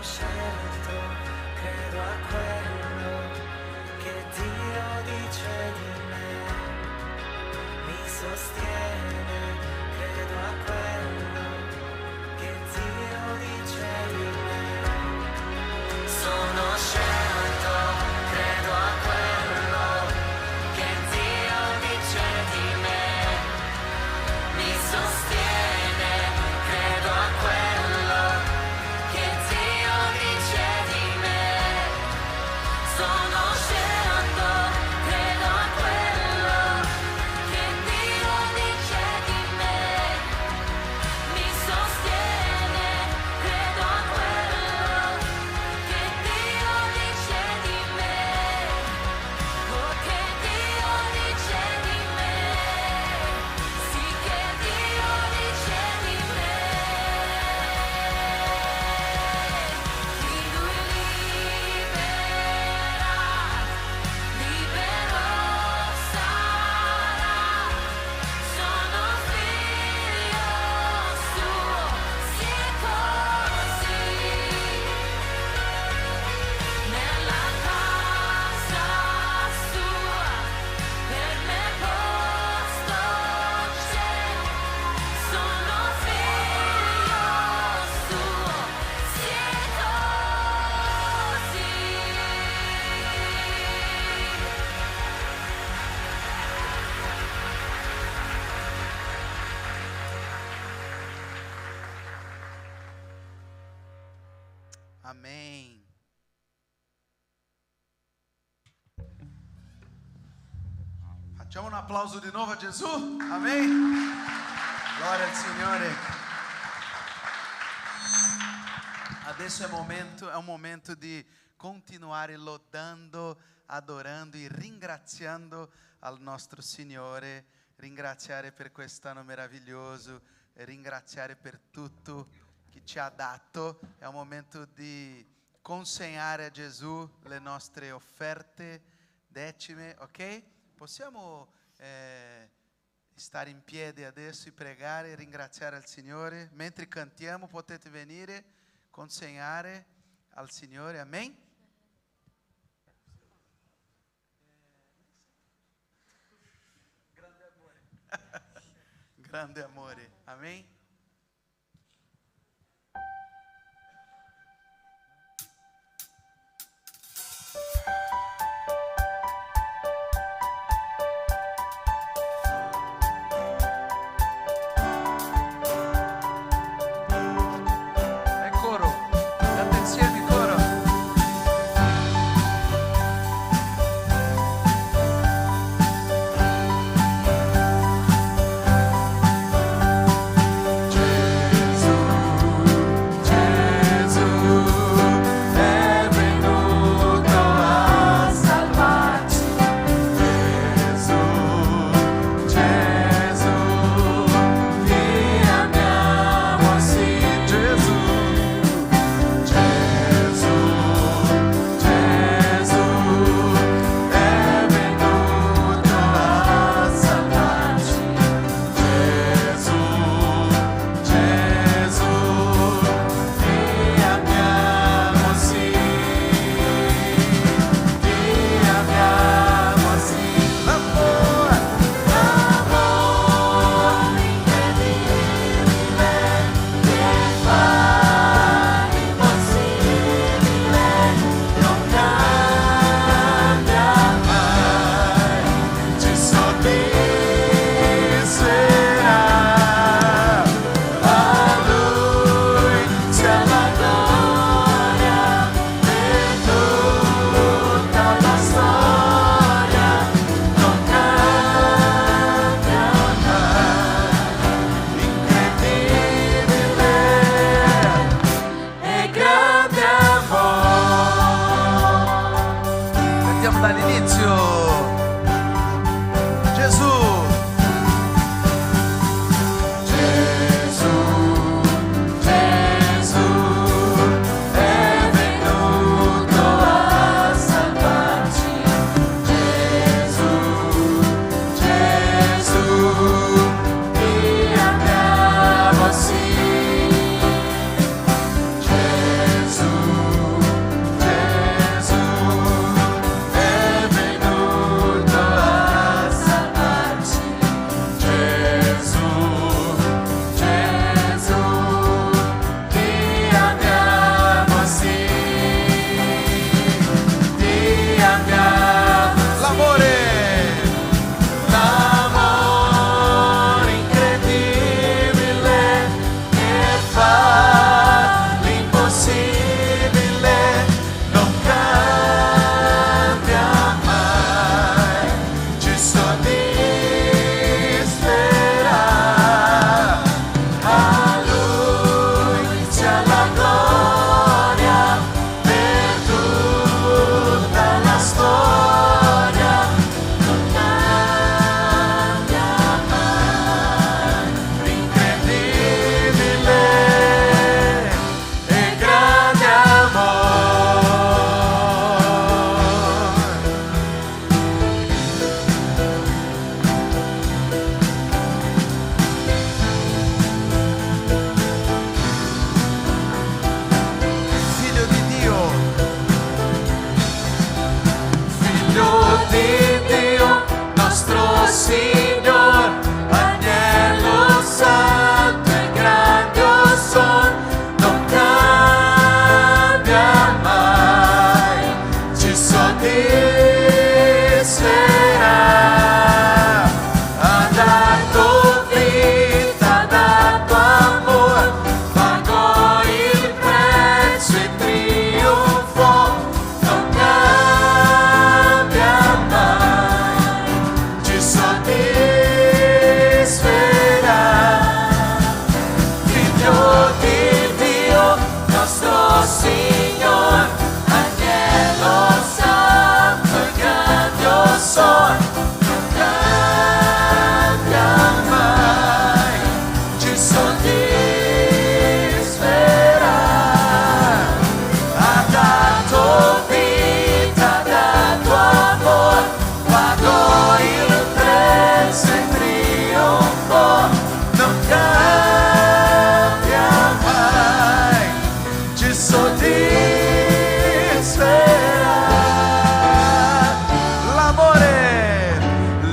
scelto, credo a quello che Dio dice di me, mi sostiene, credo a quello che Dio dice di me. Sono scelto, credo a quello che Dio dice di me, mi sostiene, credo a quello che Dio dice di me. Sono scelto, credo a quello che Dio dice di me, mi sostiene, credo a quello che Dio dice di me, oh che Dio dice di me, sì che Dio dice di me. Chi Lui libera, libero sarà. Sono figlio suo, sì è così. Nella casa sua, per me posto c'è. Sono figlio suo, sì è così. Amém. Facciamo un applauso di nuovo a Gesù. Amém. Gloria al Signore. Adesso è un momento di continuare lodando, adorando e ringraziando al nostro Signore, ringraziare per quest'anno meraviglioso, ringraziare per tutto che ci ha dato. È un momento di consegnare a Gesù le nostre offerte, decime, ok? Possiamo stare in piedi adesso e pregare e ringraziare il Signore. Mentre cantiamo potete venire, consegnare al Signore, amen? Grande amore, amen? Coro, canta insieme il coro.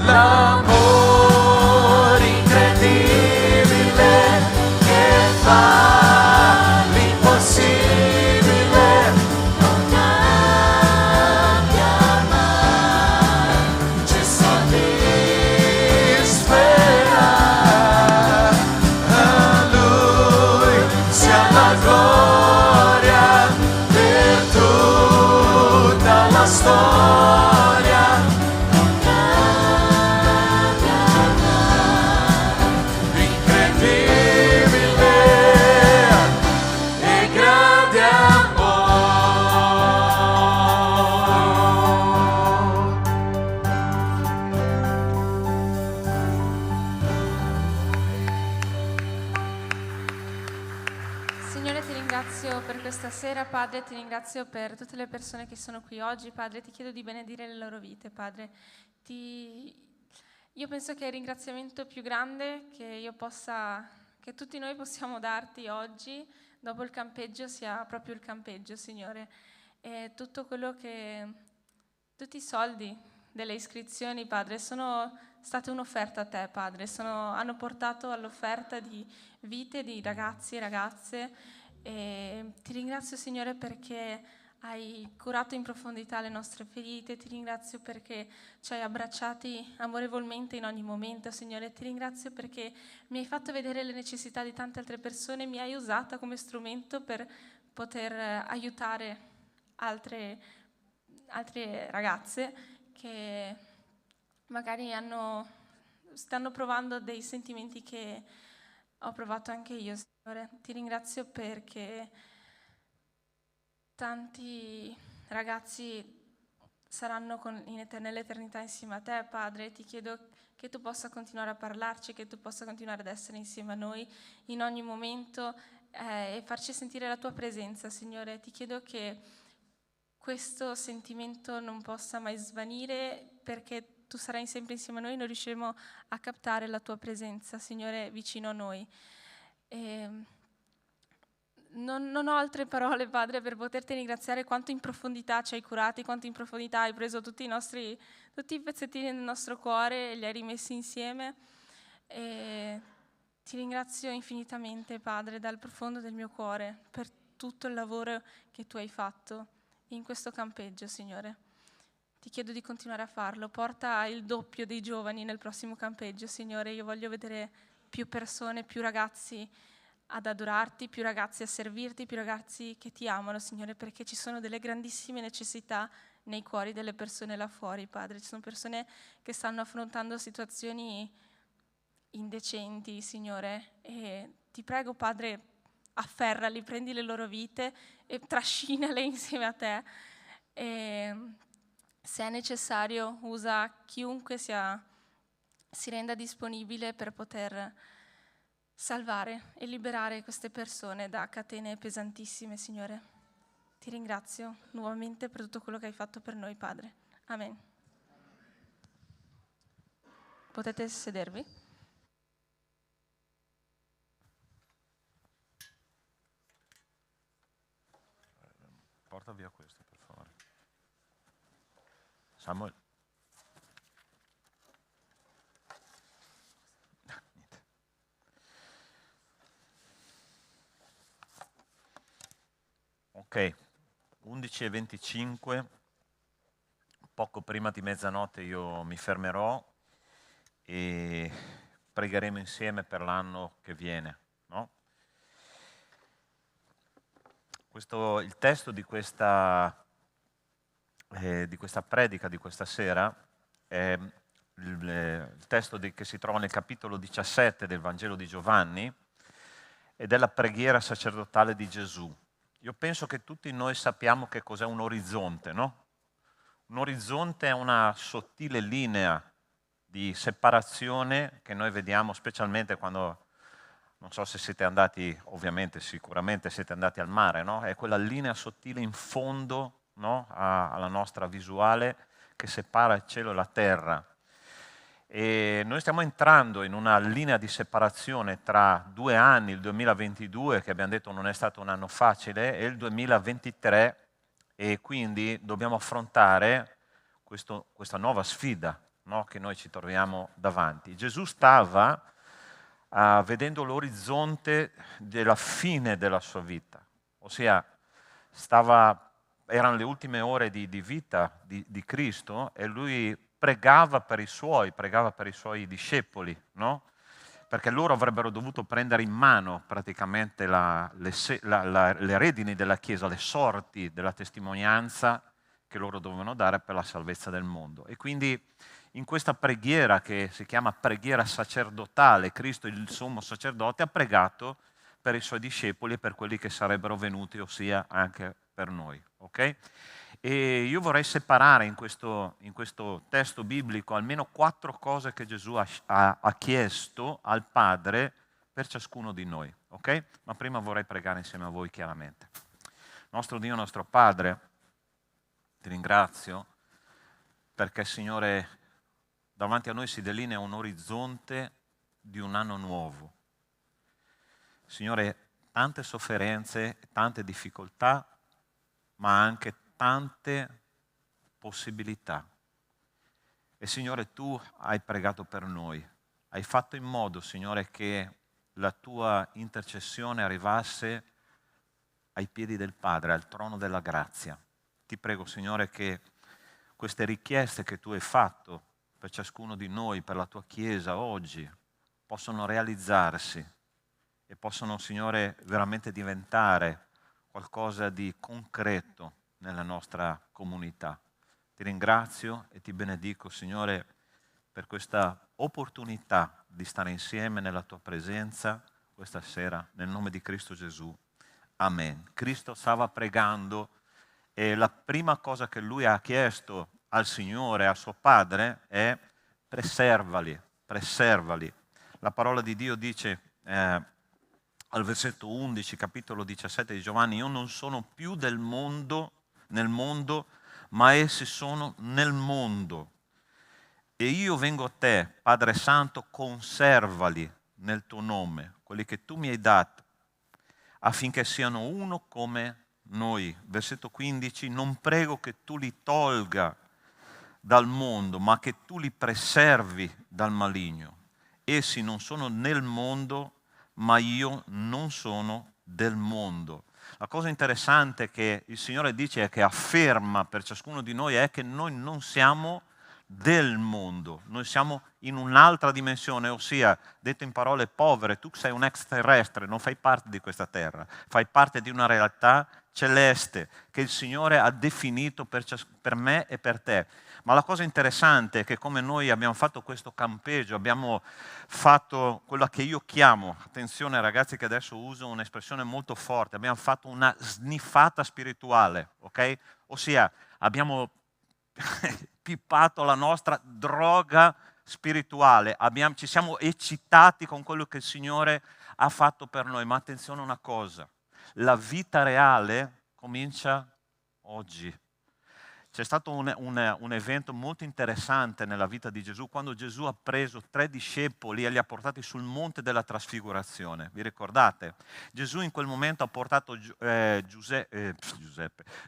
l'amore incredibile che fa l'impossibile, non cambia mai, ci soddisferà. A Lui sia la gloria per tutta la storia, non cambia mai, incredibile e grande Signore, ti ringrazio per questa sera, Padre, ti ringrazio per tutte le persone che sono qui oggi, Padre, ti chiedo di benedire le loro vite, Padre. Io penso che il ringraziamento più grande che tutti noi possiamo darti oggi, dopo il campeggio, sia proprio il campeggio, Signore. E tutti i soldi delle iscrizioni, Padre, sono state un'offerta a te, Padre, hanno portato all'offerta di vite di ragazzi e ragazze. E ti ringrazio, Signore, perché hai curato in profondità le nostre ferite, ti ringrazio perché ci hai abbracciati amorevolmente in ogni momento, Signore, ti ringrazio perché mi hai fatto vedere le necessità di tante altre persone, mi hai usata come strumento per poter aiutare altre ragazze che magari stanno provando dei sentimenti che ho provato anche io, Signore. Ti ringrazio perché tanti ragazzi saranno nell'eternità insieme a te, Padre. Ti chiedo che tu possa continuare a parlarci, che tu possa continuare ad essere insieme a noi in ogni momento e farci sentire la tua presenza, Signore. Ti chiedo che questo sentimento non possa mai svanire, perché tu sarai sempre insieme a noi, noi riusciremo a captare la tua presenza, Signore, vicino a noi. Non ho altre parole, Padre, per poterti ringraziare quanto in profondità ci hai curati, quanto in profondità hai preso tutti i pezzettini del nostro cuore e li hai rimessi insieme. E ti ringrazio infinitamente, Padre, dal profondo del mio cuore, per tutto il lavoro che tu hai fatto in questo campeggio, Signore. Ti chiedo di continuare a farlo. Porta il doppio dei giovani nel prossimo campeggio, Signore. Io voglio vedere più persone, più ragazzi ad adorarti, più ragazzi a servirti, più ragazzi che ti amano, Signore, perché ci sono delle grandissime necessità nei cuori delle persone là fuori, Padre. Ci sono persone che stanno affrontando situazioni indecenti, Signore, e ti prego, Padre, afferrali, prendi le loro vite e trascinale insieme a te. E se è necessario, usa chiunque si renda disponibile per poter salvare e liberare queste persone da catene pesantissime, Signore. Ti ringrazio nuovamente per tutto quello che hai fatto per noi, Padre. Amen. Potete sedervi? Porta via questo, per favore. Samuel. Ok, 11:25, poco prima di mezzanotte io mi fermerò e pregheremo insieme per l'anno che viene, no? Il testo di questa predica di questa sera è il testo che si trova nel capitolo 17 del Vangelo di Giovanni ed è la preghiera sacerdotale di Gesù. Io penso che tutti noi sappiamo che cos'è un orizzonte, no? Un orizzonte è una sottile linea di separazione che noi vediamo specialmente quando, non so se siete andati, ovviamente sicuramente siete andati al mare, no? È quella linea sottile in fondo, no? Alla nostra visuale che separa il cielo e la terra. E noi stiamo entrando in una linea di separazione tra 2 anni, il 2022, che abbiamo detto non è stato un anno facile, e il 2023, e quindi dobbiamo affrontare questa nuova sfida, no, che noi ci troviamo davanti. Gesù stava vedendo l'orizzonte della fine della sua vita, ossia erano le ultime ore di vita di Cristo e lui pregava per i suoi discepoli, no? Perché loro avrebbero dovuto prendere in mano praticamente le redini della Chiesa, le sorti della testimonianza che loro dovevano dare per la salvezza del mondo. E quindi in questa preghiera che si chiama preghiera sacerdotale, Cristo, il sommo sacerdote, ha pregato per i suoi discepoli e per quelli che sarebbero venuti, ossia anche per noi. Okay? E io vorrei separare in questo testo biblico almeno 4 cose che Gesù ha chiesto al Padre per ciascuno di noi. Okay? Ma prima vorrei pregare insieme a voi chiaramente. Nostro Dio, nostro Padre, ti ringrazio perché, Signore, davanti a noi si delinea un orizzonte di un anno nuovo. Signore, tante sofferenze, tante difficoltà, ma anche tante possibilità. E Signore, tu hai pregato per noi. Hai fatto in modo, Signore, che la tua intercessione arrivasse ai piedi del Padre, al trono della grazia. Ti prego, Signore, che queste richieste che tu hai fatto per ciascuno di noi, per la tua Chiesa oggi, possano realizzarsi e possono, Signore, veramente diventare qualcosa di concreto nella nostra comunità. Ti ringrazio e ti benedico, Signore, per questa opportunità di stare insieme nella tua presenza questa sera, nel nome di Cristo Gesù. Amen. Cristo stava pregando e la prima cosa che lui ha chiesto al Signore, a suo Padre, è preservali, preservali. La parola di Dio dice al versetto 11, capitolo 17 di Giovanni: io non sono più nel mondo, ma essi sono nel mondo. E io vengo a te, Padre Santo, conservali nel tuo nome, quelli che tu mi hai dato, affinché siano uno come noi. Versetto 15, non prego che tu li tolga dal mondo, ma che tu li preservi dal maligno. Essi non sono nel mondo, ma io non sono del mondo. La cosa interessante che il Signore dice e che afferma per ciascuno di noi è che noi non siamo del mondo, noi siamo in un'altra dimensione, ossia, detto in parole povere, tu sei un extraterrestre, non fai parte di questa terra, fai parte di una realtà celeste che il Signore ha definito per me e per te. Ma la cosa interessante è che come noi abbiamo fatto questo campeggio, abbiamo fatto quello che io chiamo, attenzione ragazzi che adesso uso un'espressione molto forte, abbiamo fatto una sniffata spirituale, ok? Ossia abbiamo pippato la nostra droga spirituale, ci siamo eccitati con quello che il Signore ha fatto per noi, ma attenzione a una cosa, la vita reale comincia oggi. C'è stato un evento molto interessante nella vita di Gesù, quando Gesù ha preso 3 discepoli e li ha portati sul monte della trasfigurazione. Vi ricordate? Gesù in quel momento ha portato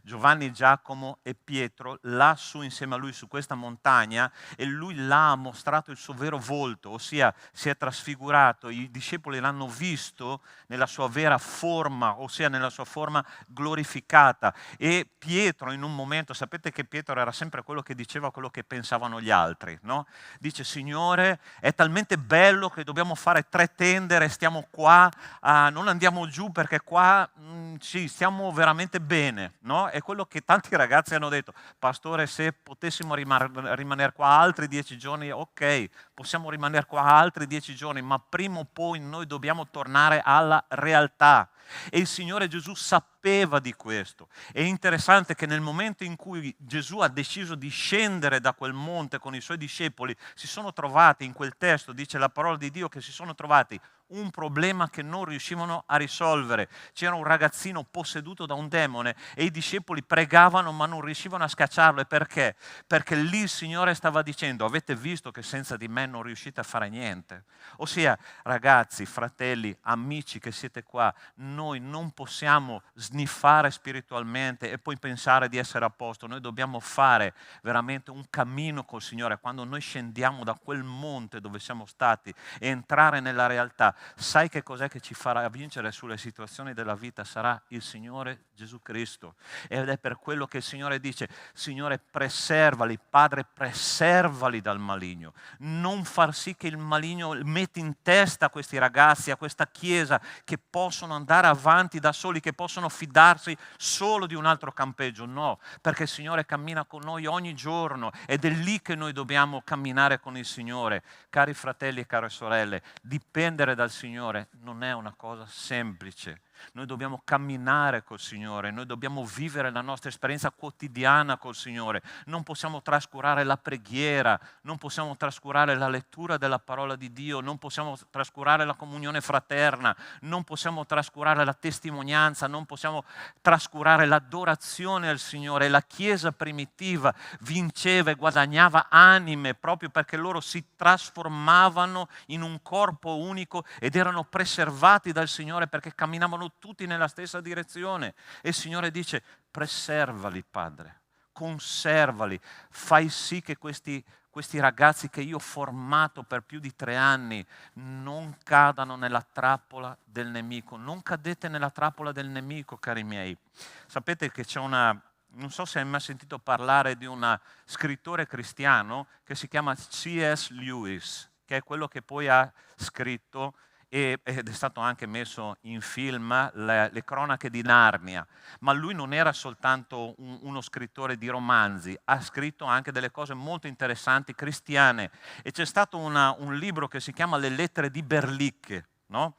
Giovanni, Giacomo e Pietro lassù insieme a lui su questa montagna e lui là ha mostrato il suo vero volto, ossia si è trasfigurato, i discepoli l'hanno visto nella sua vera forma, ossia nella sua forma glorificata. E Pietro in un momento, sapete che Pietro era sempre quello che diceva quello che pensavano gli altri, no? Dice: Signore, è talmente bello che dobbiamo fare 3 tende, restiamo qua, non andiamo giù perché qua sì, stiamo veramente bene, no? È quello che tanti ragazzi hanno detto: Pastore, se potessimo rimanere qua altri 10 giorni, ok, possiamo rimanere qua altri 10 giorni, ma prima o poi noi dobbiamo tornare alla realtà. E il Signore Gesù sapeva di questo. È interessante che nel momento in cui Gesù ha deciso di scendere da quel monte con i suoi discepoli, si sono trovati in quel testo, dice la parola di Dio, che si sono trovati un problema che non riuscivano a risolvere. C'era un ragazzino posseduto da un demone e i discepoli pregavano ma non riuscivano a scacciarlo. E perché? Perché lì il Signore stava dicendo: avete visto che senza di me non riuscite a fare niente? Ossia, ragazzi, fratelli, amici che siete qua, noi non possiamo sniffare spiritualmente e poi pensare di essere a posto. Noi dobbiamo fare veramente un cammino col Signore. Quando noi scendiamo da quel monte dove siamo stati e entrare nella realtà, sai che cos'è che ci farà vincere sulle situazioni della vita? Sarà il Signore Gesù Cristo. Ed è per quello che il Signore dice: Signore, preservali, Padre, preservali dal maligno. Non far sì che il maligno metti in testa a questi ragazzi, a questa Chiesa, che possono andare avanti da soli, che possono fidarsi solo di un altro campeggio. No, perché il Signore cammina con noi ogni giorno ed è lì che noi dobbiamo camminare con il Signore. Cari fratelli e care sorelle, dipendere dal Signore non è una cosa semplice. Noi dobbiamo camminare col Signore, noi dobbiamo vivere la nostra esperienza quotidiana col Signore. Non possiamo trascurare la preghiera, non possiamo trascurare la lettura della parola di Dio, non possiamo trascurare la comunione fraterna, non possiamo trascurare la testimonianza, non possiamo trascurare l'adorazione al Signore. La Chiesa primitiva vinceva e guadagnava anime proprio perché loro si trasformavano in un corpo unico ed erano preservati dal Signore perché camminavano tutti nella stessa direzione. E il Signore dice: preservali, Padre, conservali, fai sì che questi ragazzi che io ho formato per più di 3 anni non cadano nella trappola del nemico. Non cadete nella trappola del nemico, cari miei. Sapete che c'è non so se hai mai sentito parlare di un scrittore cristiano che si chiama C.S. Lewis, che è quello che poi ha scritto ed è stato anche messo in film le cronache di Narnia. Ma lui non era soltanto uno scrittore di romanzi, ha scritto anche delle cose molto interessanti cristiane. E c'è stato un libro che si chiama Le lettere di Berlicche, no?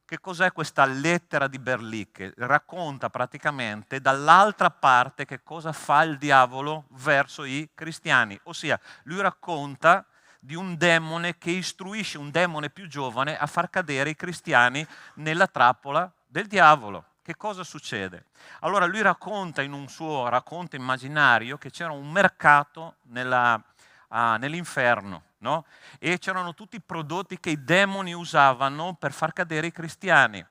Che cos'è questa lettera di Berlicche? Racconta praticamente dall'altra parte che cosa fa il diavolo verso i cristiani. Ossia, lui racconta di un demone che istruisce un demone più giovane a far cadere i cristiani nella trappola del diavolo. Che cosa succede? Allora lui racconta in un suo racconto immaginario che c'era un mercato nell'inferno, no? E c'erano tutti i prodotti che i demoni usavano per far cadere i cristiani.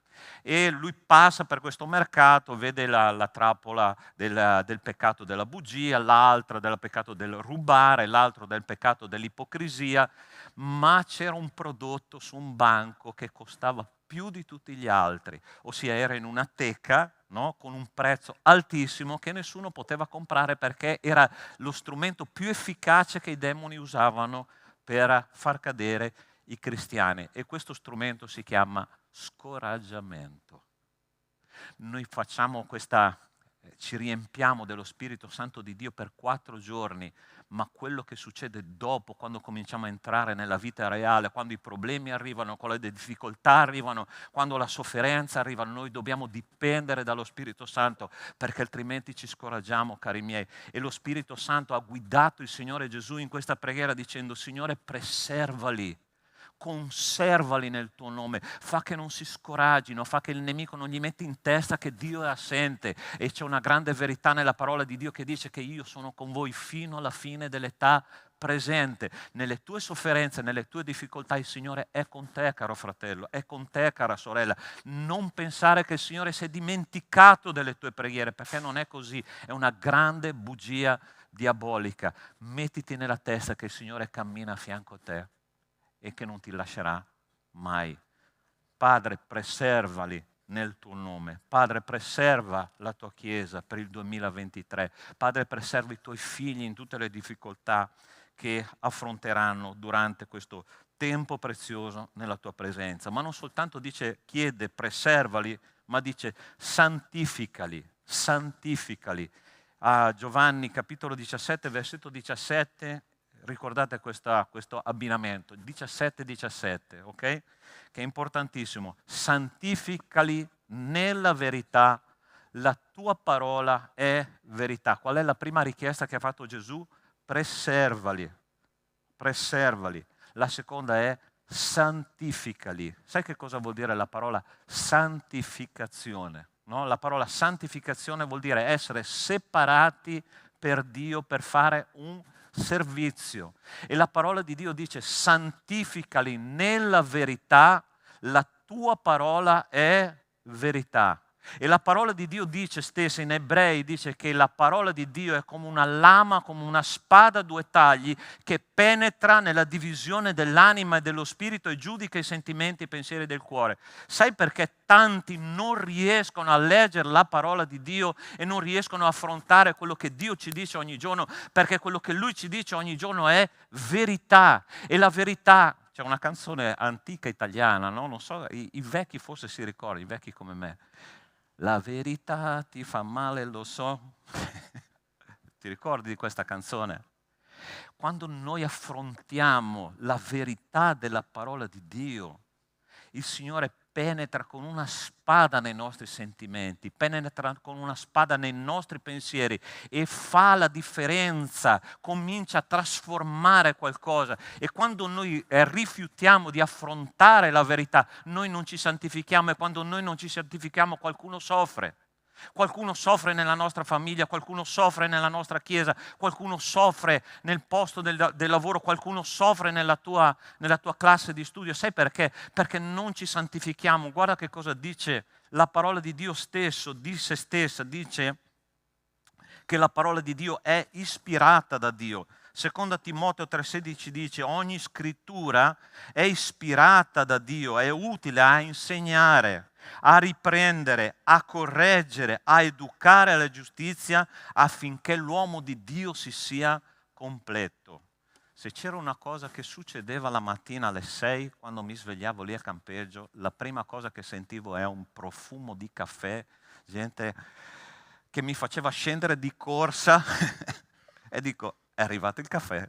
E lui passa per questo mercato, vede la trappola del peccato della bugia, l'altra del peccato del rubare, l'altro del peccato dell'ipocrisia, ma c'era un prodotto su un banco che costava più di tutti gli altri, ossia era in una teca, no? Con un prezzo altissimo che nessuno poteva comprare perché era lo strumento più efficace che i demoni usavano per far cadere i cristiani. E questo strumento si chiama scoraggiamento. Noi facciamo ci riempiamo dello Spirito Santo di Dio per 4 giorni, ma quello che succede dopo, quando cominciamo a entrare nella vita reale, quando i problemi arrivano, quando le difficoltà arrivano, quando la sofferenza arriva, noi dobbiamo dipendere dallo Spirito Santo, perché altrimenti ci scoraggiamo, cari miei. E lo Spirito Santo ha guidato il Signore Gesù in questa preghiera dicendo: Signore, preservali, conservali nel tuo nome, fa che non si scoraggino, fa che il nemico non gli metti in testa che Dio è assente. E c'è una grande verità nella parola di Dio che dice che io sono con voi fino alla fine dell'età presente. Nelle tue sofferenze, nelle tue difficoltà, il Signore è con te, caro fratello, è con te, cara sorella. Non pensare che il Signore si è dimenticato delle tue preghiere, perché non è così, è una grande bugia diabolica. Mettiti nella testa che il Signore cammina a fianco a te e che non ti lascerà mai. Padre, preservali nel tuo nome. Padre, preserva la tua Chiesa per il 2023. Padre, preserva i tuoi figli in tutte le difficoltà che affronteranno durante questo tempo prezioso nella tua presenza. Ma non soltanto chiede preservali, ma dice santificali, santificali. A Giovanni capitolo 17, versetto 17, ricordate questo abbinamento, 17-17, ok? Che è importantissimo. Santificali nella verità, la tua parola è verità. Qual è la prima richiesta che ha fatto Gesù? Preservali, preservali. La seconda è santificali. Sai che cosa vuol dire la parola santificazione? No? La parola santificazione vuol dire essere separati per Dio per fare un servizio. E la parola di Dio dice santificali nella verità, la tua parola è verità. E la parola di Dio dice stessa in Ebrei, dice che la parola di Dio è come una lama, come una spada a due tagli che penetra nella divisione dell'anima e dello spirito e giudica i sentimenti e i pensieri del cuore. Sai perché tanti non riescono a leggere la parola di Dio e non riescono a affrontare quello che Dio ci dice ogni giorno? Perché quello che Lui ci dice ogni giorno è verità. E la verità, c'è una canzone antica italiana, no? Non so, i vecchi forse si ricordano, i vecchi come me. La verità ti fa male, lo so. Ti ricordi di questa canzone? Quando noi affrontiamo la verità della parola di Dio, il Signore penetra con una spada nei nostri sentimenti, penetra con una spada nei nostri pensieri e fa la differenza, comincia a trasformare qualcosa. E quando noi rifiutiamo di affrontare la verità, noi non ci santifichiamo, e quando noi non ci santifichiamo qualcuno soffre. Qualcuno soffre nella nostra famiglia, qualcuno soffre nella nostra chiesa, qualcuno soffre nel posto del lavoro, qualcuno soffre nella tua classe di studio. Sai perché? Perché non ci santifichiamo. Guarda che cosa dice la parola di Dio stesso, di se stessa. Dice che la parola di Dio è ispirata da Dio. Seconda Timoteo 3,16 dice: ogni scrittura è ispirata da Dio, è utile a insegnare, a riprendere, a correggere, a educare alla giustizia, affinché l'uomo di Dio si sia completo. Se c'era una cosa che succedeva la mattina alle 6, quando mi svegliavo lì a campeggio, la prima cosa che sentivo è un profumo di caffè, gente che mi faceva scendere di corsa e dico: è arrivato il caffè.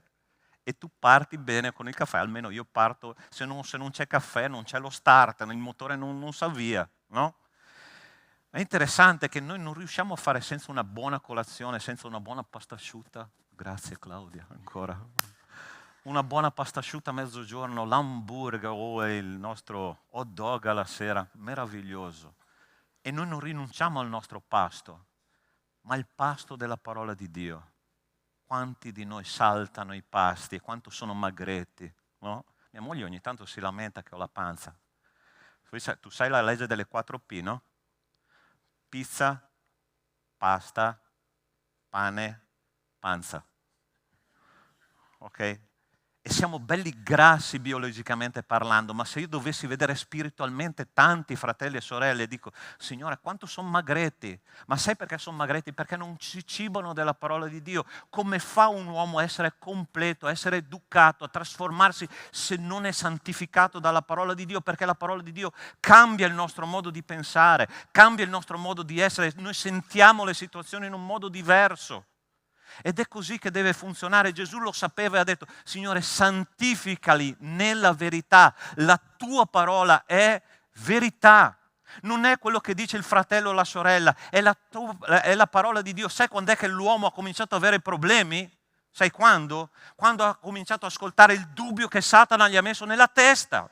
E tu parti bene con il caffè, almeno io parto, se non c'è caffè non c'è lo start, il motore non sa via, no? È interessante che noi non riusciamo a fare senza una buona colazione, senza una buona pasta asciutta. Grazie Claudia, ancora. Una buona pasta asciutta a mezzogiorno, l'hamburger o il nostro hot dog alla sera, meraviglioso. E noi non rinunciamo al nostro pasto, ma il pasto della parola di Dio. Quanti di noi saltano i pasti e quanto sono magretti, no? Mia moglie ogni tanto si lamenta che ho la panza. Tu sai la legge delle 4P, no? Pizza, pasta, pane, panza. Ok? E siamo belli grassi biologicamente parlando, ma se io dovessi vedere spiritualmente tanti fratelli e sorelle, dico: Signore, quanto sono magretti. Ma sai perché sono magretti? Perché non si cibano della parola di Dio. Come fa un uomo a essere completo, a essere educato, a trasformarsi se non è santificato dalla parola di Dio? Perché la parola di Dio cambia il nostro modo di pensare, cambia il nostro modo di essere. Noi sentiamo le situazioni in un modo diverso. Ed è così che deve funzionare. Gesù lo sapeva e ha detto: Signore, santificali nella verità, la tua parola è verità. Non è quello che dice il fratello o la sorella, è la parola di Dio. Sai quando è che l'uomo ha cominciato ad avere problemi? Sai quando? Quando ha cominciato ad ascoltare il dubbio che Satana gli ha messo nella testa.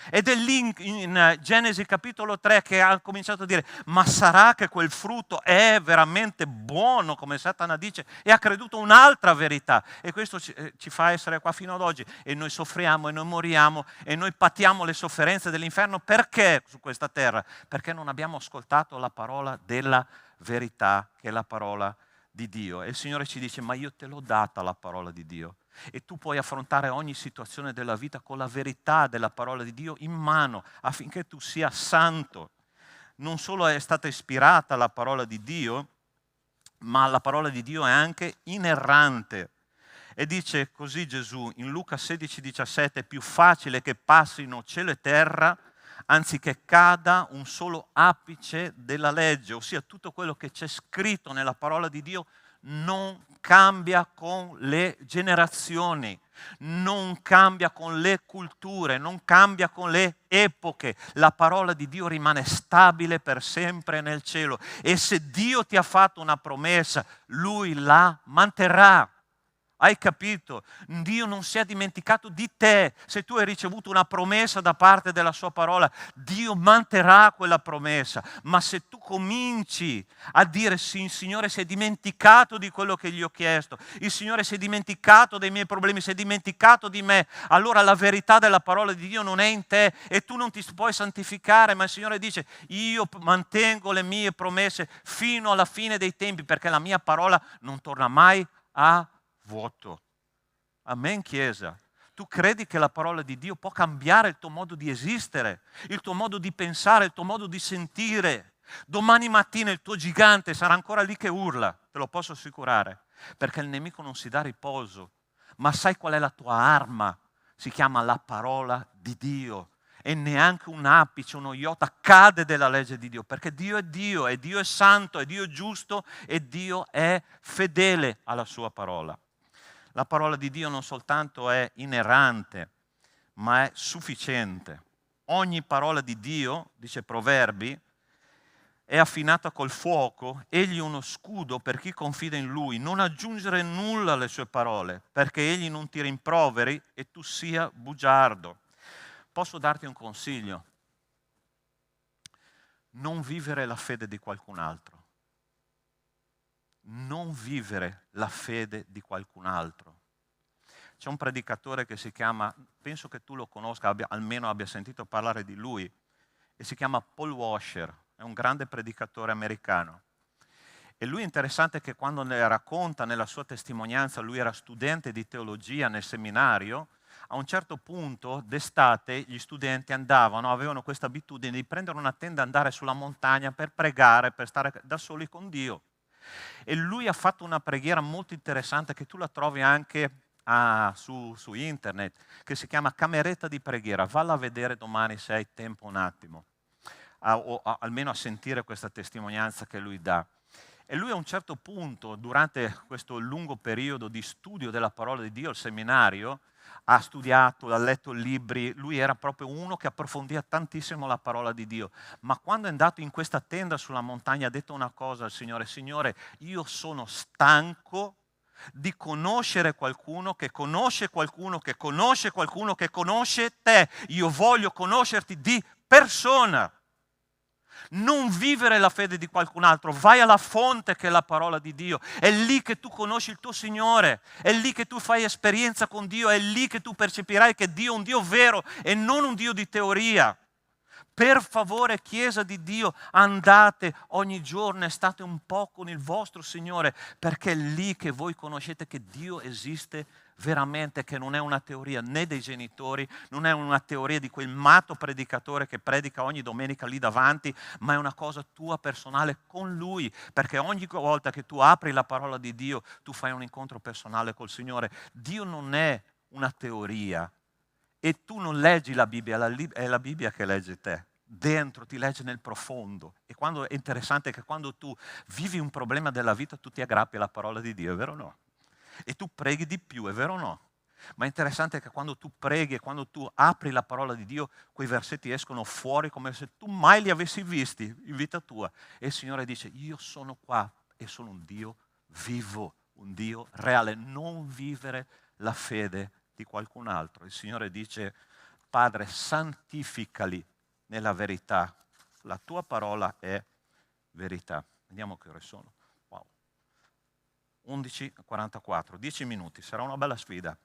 Ed è lì in Genesi capitolo 3 che ha cominciato a dire: ma sarà che quel frutto è veramente buono, come Satana dice? E ha creduto un'altra verità. E questo ci fa essere qua fino ad oggi. E noi soffriamo, e noi moriamo, e noi patiamo le sofferenze dell'inferno. Perché su questa terra? Perché non abbiamo ascoltato la parola della verità, che è la parola di Dio. E il Signore ci dice: ma io te l'ho data la parola di Dio. E tu puoi affrontare ogni situazione della vita con la verità della parola di Dio in mano, affinché tu sia santo. Non solo è stata ispirata la parola di Dio, ma la parola di Dio è anche inerrante. E dice così Gesù in Luca 16,17: è più facile che passino cielo e terra anziché cada un solo apice della legge. Ossia, tutto quello che c'è scritto nella parola di Dio non cambia con le generazioni, non cambia con le culture, non cambia con le epoche. La parola di Dio rimane stabile per sempre nel cielo. E se Dio ti ha fatto una promessa, Lui la manterrà. Hai capito? Dio non si è dimenticato di te. Se tu hai ricevuto una promessa da parte della sua parola, Dio manterrà quella promessa. Ma se tu cominci a dire sì, il Signore si è dimenticato di quello che gli ho chiesto, il Signore si è dimenticato dei miei problemi, si è dimenticato di me, allora la verità della parola di Dio non è in te e tu non ti puoi santificare, ma il Signore dice: io mantengo le mie promesse fino alla fine dei tempi, perché la mia parola non torna mai a vuoto. Amen, Chiesa. Tu credi che la parola di Dio può cambiare il tuo modo di esistere, il tuo modo di pensare, il tuo modo di sentire? Domani mattina il tuo gigante sarà ancora lì che urla, te lo posso assicurare, perché il nemico non si dà riposo. Ma sai qual è la tua arma? Si chiama la parola di Dio. E neanche un apice, uno iota cade della legge di Dio, perché Dio è Dio è santo, è Dio giusto e Dio è fedele alla sua parola. La parola di Dio non soltanto è inerrante, ma è sufficiente. Ogni parola di Dio, dice Proverbi, è affinata col fuoco, egli è uno scudo per chi confida in lui. Non aggiungere nulla alle sue parole, perché egli non ti rimproveri e tu sia bugiardo. Posso darti un consiglio? Non vivere la fede di qualcun altro. Non vivere la fede di qualcun altro. C'è un predicatore che si chiama, penso che tu lo conosca, almeno abbia sentito parlare di lui, e si chiama Paul Washer, è un grande predicatore americano. E lui è interessante che quando ne racconta nella sua testimonianza, lui era studente di teologia nel seminario, a un certo punto d'estate gli studenti avevano questa abitudine di prendere una tenda e andare sulla montagna per pregare, per stare da soli con Dio. E lui ha fatto una preghiera molto interessante che tu la trovi anche su internet, che si chiama Cameretta di preghiera. Valla a vedere domani se hai tempo un attimo, o almeno a sentire questa testimonianza che lui dà. E lui a un certo punto, durante questo lungo periodo di studio della parola di Dio al seminario, ha studiato, ha letto libri, lui era proprio uno che approfondiva tantissimo la parola di Dio. Ma quando è andato in questa tenda sulla montagna ha detto una cosa al Signore: Signore, io sono stanco di conoscere qualcuno che conosce qualcuno che conosce qualcuno che conosce te. Io voglio conoscerti di persona. Non vivere la fede di qualcun altro, vai alla fonte che è la parola di Dio, è lì che tu conosci il tuo Signore, è lì che tu fai esperienza con Dio, è lì che tu percepirai che Dio è un Dio vero e non un Dio di teoria. Per favore, Chiesa di Dio, andate ogni giorno e state un po' con il vostro Signore, perché è lì che voi conoscete che Dio esiste veramente, che non è una teoria né dei genitori, non è una teoria di quel matto predicatore che predica ogni domenica lì davanti, ma è una cosa tua personale con Lui, perché ogni volta che tu apri la parola di Dio, tu fai un incontro personale col Signore. Dio non è una teoria e tu non leggi la Bibbia, è la Bibbia che legge te. Dentro ti legge nel profondo. E quando è interessante che quando tu vivi un problema della vita, tu ti aggrappi alla parola di Dio, è vero o no? E tu preghi di più, è vero o no? Ma è interessante che quando tu preghi e quando tu apri la parola di Dio, quei versetti escono fuori come se tu mai li avessi visti in vita tua. E il Signore dice: io sono qua e sono un Dio vivo, un Dio reale. Non vivere la fede di qualcun altro. Il Signore dice: Padre, santificali nella verità. La tua parola è verità. Vediamo che ore sono. 11:44, 10 minuti, sarà una bella sfida.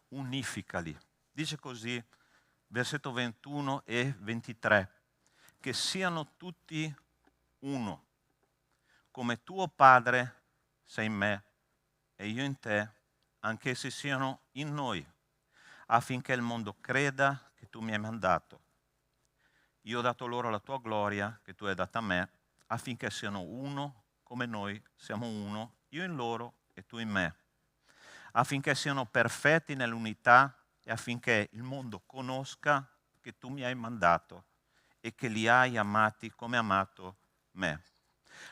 Unificali. Dice così, versetto 21 e 23, che siano tutti uno, come tuo Padre sei in me e io in te, anche essi siano in noi, affinché il mondo creda che tu mi hai mandato. Io ho dato loro la tua gloria che tu hai data a me, affinché siano uno come noi siamo uno, io in loro e tu in me, affinché siano perfetti nell'unità e affinché il mondo conosca che tu mi hai mandato e che li hai amati come hai amato me.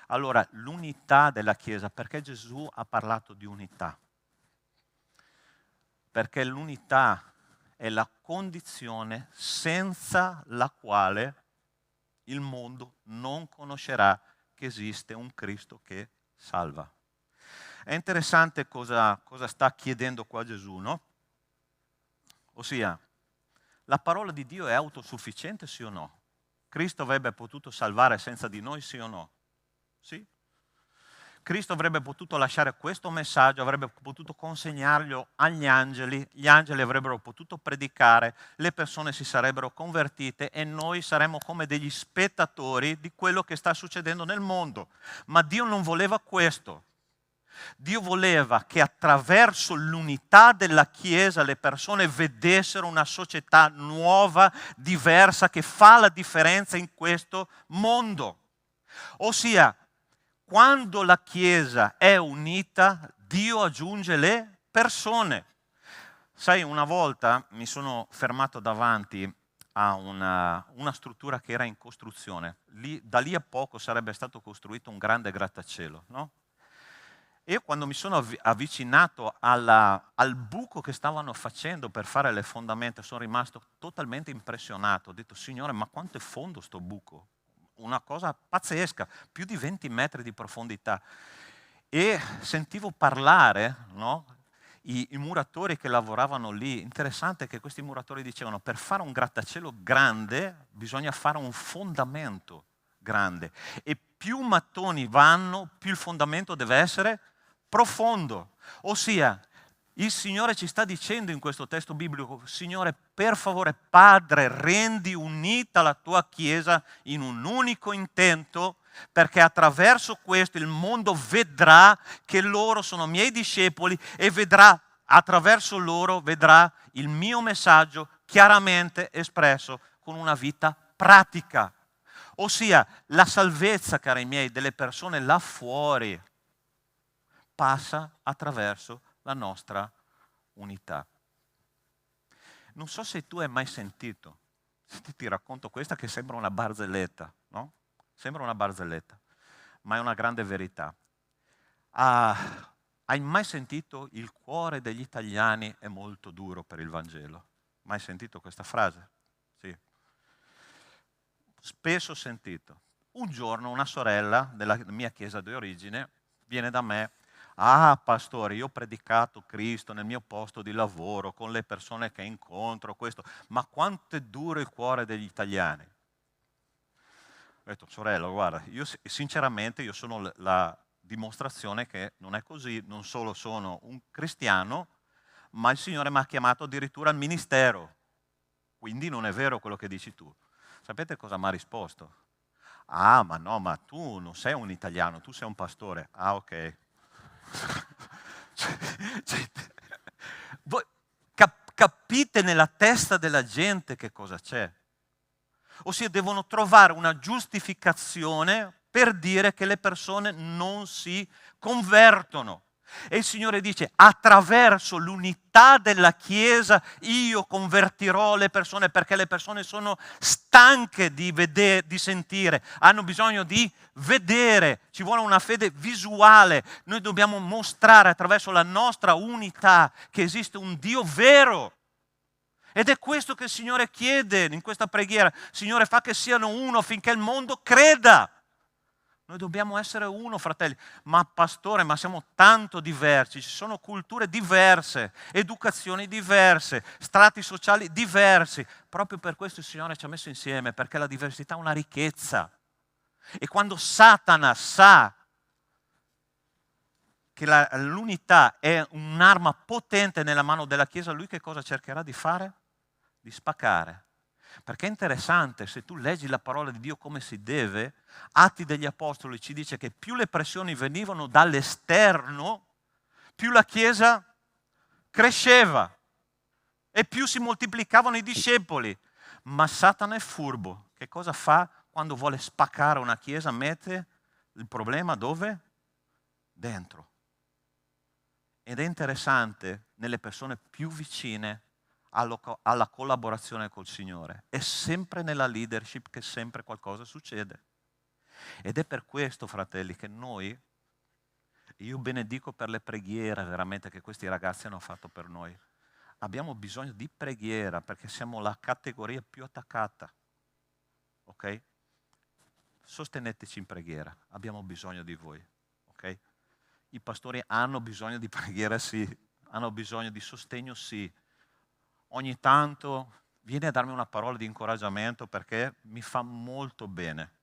Allora, l'unità della Chiesa, perché Gesù ha parlato di unità? Perché l'unità è la condizione senza la quale il mondo non conoscerà che esiste un Cristo che salva. È interessante cosa sta chiedendo qua Gesù, no? Ossia, la parola di Dio è autosufficiente, sì o no? Cristo avrebbe potuto salvare senza di noi, sì o no? Sì. Cristo avrebbe potuto lasciare questo messaggio, avrebbe potuto consegnarlo agli angeli, gli angeli avrebbero potuto predicare, le persone si sarebbero convertite e noi saremmo come degli spettatori di quello che sta succedendo nel mondo. Ma Dio non voleva questo. Dio voleva che attraverso l'unità della Chiesa le persone vedessero una società nuova, diversa, che fa la differenza in questo mondo. Ossia, quando la Chiesa è unita, Dio aggiunge le persone. Sai, una volta mi sono fermato davanti a una struttura che era in costruzione. Da lì a poco sarebbe stato costruito un grande grattacielo, no? E quando mi sono avvicinato al buco che stavano facendo per fare le fondamenta, sono rimasto totalmente impressionato. Ho detto, Signore, ma quanto è fondo sto buco? Una cosa pazzesca, più di 20 metri di profondità. E sentivo parlare, no, i muratori che lavoravano lì. Interessante che questi muratori dicevano, per fare un grattacielo grande bisogna fare un fondamento grande. E più mattoni vanno, più il fondamento deve essere profondo. Ossia, il Signore ci sta dicendo in questo testo biblico, Signore, per favore, Padre, rendi unita la tua Chiesa in un unico intento, perché attraverso questo il mondo vedrà che loro sono miei discepoli e vedrà, attraverso loro, vedrà il mio messaggio chiaramente espresso con una vita pratica. Ossia, la salvezza, cari miei, delle persone là fuori passa attraverso la nostra unità. Non so se tu hai mai sentito, ti racconto questa che sembra una barzelletta, no? Sembra una barzelletta, ma è una grande verità. Hai mai sentito il cuore degli italiani è molto duro per il Vangelo? Mai sentito questa frase? Sì. Spesso ho sentito. Un giorno una sorella della mia chiesa di origine viene da me. Ah, pastore, io ho predicato Cristo nel mio posto di lavoro, con le persone che incontro, questo. Ma quanto è duro il cuore degli italiani? Ho detto, sorella, guarda, sinceramente io sono la dimostrazione che non è così. Non solo sono un cristiano, ma il Signore mi ha chiamato addirittura al ministero. Quindi non è vero quello che dici tu. Sapete cosa mi ha risposto? Ah, ma no, ma tu non sei un italiano, tu sei un pastore. Ah, ok. Voi capite nella testa della gente che cosa c'è? Ossia, devono trovare una giustificazione per dire che le persone non si convertono. E il Signore dice, attraverso l'unità della Chiesa io convertirò le persone, perché le persone sono stanche di vedere, di sentire, hanno bisogno di vedere, ci vuole una fede visuale. Noi dobbiamo mostrare attraverso la nostra unità che esiste un Dio vero. Ed è questo che il Signore chiede in questa preghiera. Signore, fa che siano uno affinché il mondo creda. Noi dobbiamo essere uno, fratelli. Ma pastore, ma siamo tanto diversi, ci sono culture diverse, educazioni diverse, strati sociali diversi. Proprio per questo il Signore ci ha messo insieme, perché la diversità è una ricchezza. E quando Satana sa che l'unità è un'arma potente nella mano della Chiesa, lui che cosa cercherà di fare? Di spaccare. Perché è interessante, se tu leggi la parola di Dio come si deve, Atti degli Apostoli ci dice che più le pressioni venivano dall'esterno, più la Chiesa cresceva e più si moltiplicavano i discepoli. Ma Satana è furbo. Che cosa fa quando vuole spaccare una Chiesa? Mette il problema dove? Dentro. Ed è interessante nelle persone più vicine alla collaborazione col Signore. È sempre nella leadership che sempre qualcosa succede. Ed è per questo, fratelli, che io benedico per le preghiere veramente che questi ragazzi hanno fatto per noi. Abbiamo bisogno di preghiera perché siamo la categoria più attaccata. Ok? Sosteneteci in preghiera, abbiamo bisogno di voi. Ok? I pastori hanno bisogno di preghiera, sì, hanno bisogno di sostegno, sì. Ogni tanto vieni a darmi una parola di incoraggiamento perché mi fa molto bene.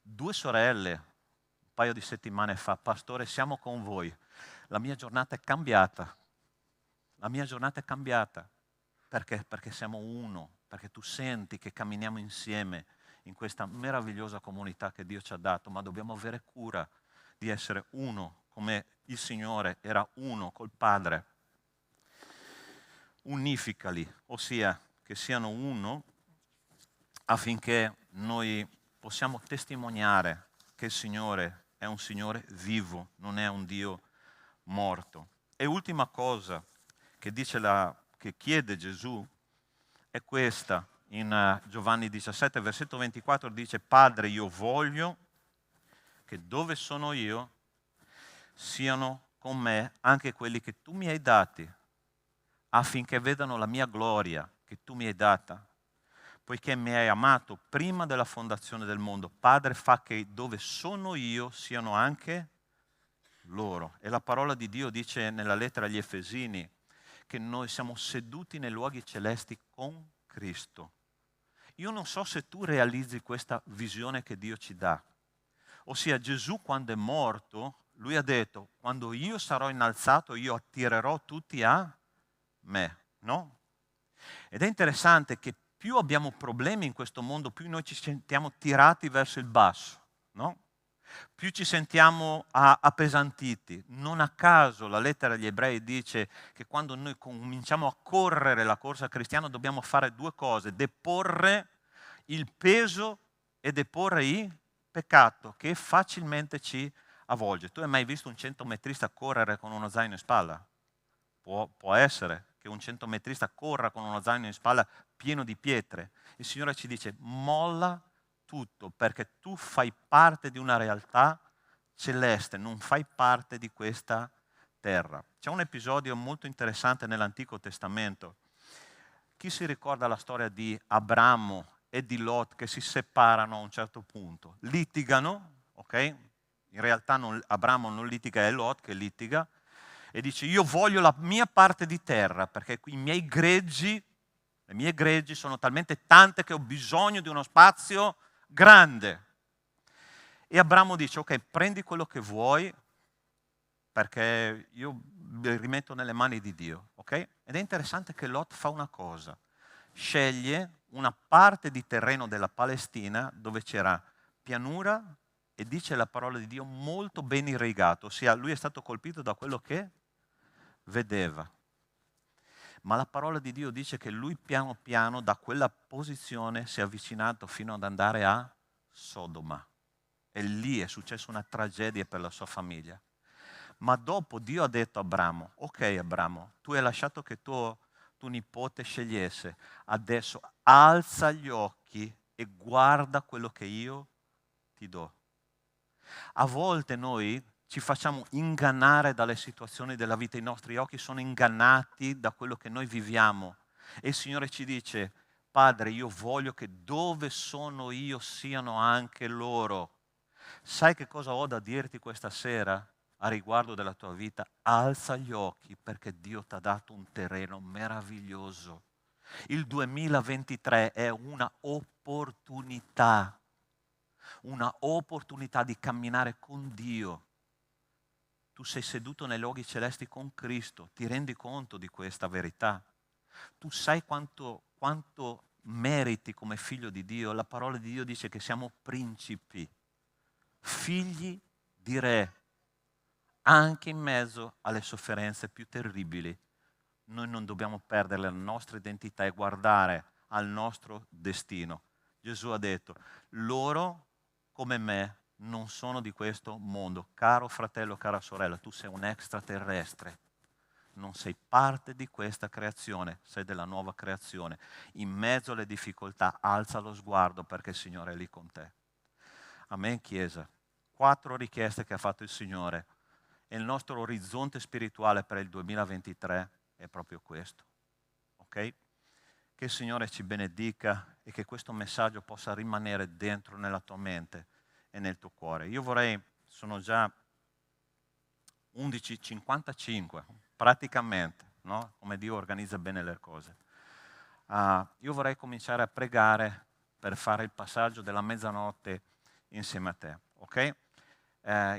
2 sorelle, un paio di settimane fa, pastore, siamo con voi. La mia giornata è cambiata. La mia giornata è cambiata. Perché? Perché siamo uno, perché tu senti che camminiamo insieme in questa meravigliosa comunità che Dio ci ha dato, ma dobbiamo avere cura di essere uno, come il Signore era uno col Padre. Unificali, ossia che siano uno affinché noi possiamo testimoniare che il Signore è un Signore vivo, non è un Dio morto. E ultima cosa che che chiede Gesù è questa, in Giovanni 17, versetto 24 dice: Padre, io voglio che dove sono io siano con me anche quelli che tu mi hai dati, affinché vedano la mia gloria che tu mi hai data, poiché mi hai amato prima della fondazione del mondo. Padre, fa che dove sono io siano anche loro. E la parola di Dio dice nella lettera agli Efesini che noi siamo seduti nei luoghi celesti con Cristo. Io non so se tu realizzi questa visione che Dio ci dà. Ossia, Gesù quando è morto, lui ha detto: quando io sarò innalzato, io attirerò tutti a me, no? Ed è interessante che più abbiamo problemi in questo mondo, più noi ci sentiamo tirati verso il basso, no? Più ci sentiamo appesantiti. Non a caso la lettera agli Ebrei dice che quando noi cominciamo a correre la corsa cristiana dobbiamo fare 2 cose: deporre il peso e deporre il peccato che facilmente ci avvolge. Tu hai mai visto un centometrista correre con uno zaino in spalla? Può essere che un centometrista corra con uno zaino in spalla pieno di pietre. Il Signore ci dice: molla tutto, perché tu fai parte di una realtà celeste, non fai parte di questa terra. C'è un episodio molto interessante nell'Antico Testamento. Chi si ricorda la storia di Abramo e di Lot che si separano a un certo punto? Litigano, ok? In realtà Abramo non litiga, è Lot che litiga, e dice: io voglio la mia parte di terra perché le mie greggi sono talmente tante che ho bisogno di uno spazio grande. E Abramo dice: ok, prendi quello che vuoi perché io li rimetto nelle mani di Dio, ok? Ed è interessante che Lot fa una cosa: sceglie una parte di terreno della Palestina dove c'era pianura e, dice la parola di Dio, molto ben irrigato, ossia lui è stato colpito da quello che vedeva. Ma la parola di Dio dice che lui piano piano da quella posizione si è avvicinato fino ad andare a Sodoma. E lì è successa una tragedia per la sua famiglia. Ma dopo Dio ha detto a Abramo: ok Abramo, tu hai lasciato che tuo nipote scegliesse, adesso alza gli occhi e guarda quello che io ti do. A volte noi ci facciamo ingannare dalle situazioni della vita, i nostri occhi sono ingannati da quello che noi viviamo. E il Signore ci dice: Padre, io voglio che dove sono io siano anche loro. Sai che cosa ho da dirti questa sera a riguardo della tua vita? Alza gli occhi perché Dio ti ha dato un terreno meraviglioso. Il 2023 è una opportunità di camminare con Dio. Tu sei seduto nei luoghi celesti con Cristo, ti rendi conto di questa verità? Tu sai quanto meriti come figlio di Dio? La parola di Dio dice che siamo principi, figli di re, anche in mezzo alle sofferenze più terribili. Noi non dobbiamo perdere la nostra identità e guardare al nostro destino. Gesù ha detto: loro come me non sono di questo mondo. Caro fratello, cara sorella, tu sei un extraterrestre. Non sei parte di questa creazione, sei della nuova creazione. In mezzo alle difficoltà alza lo sguardo perché il Signore è lì con te. Amen, Chiesa. 4 richieste che ha fatto il Signore. E il nostro orizzonte spirituale per il 2023 è proprio questo. Ok? Che il Signore ci benedica e che questo messaggio possa rimanere dentro nella tua mente e nel tuo cuore. Io sono già 11:55, praticamente, no? Come Dio organizza bene le cose. Io vorrei cominciare a pregare per fare il passaggio della mezzanotte insieme a te, ok?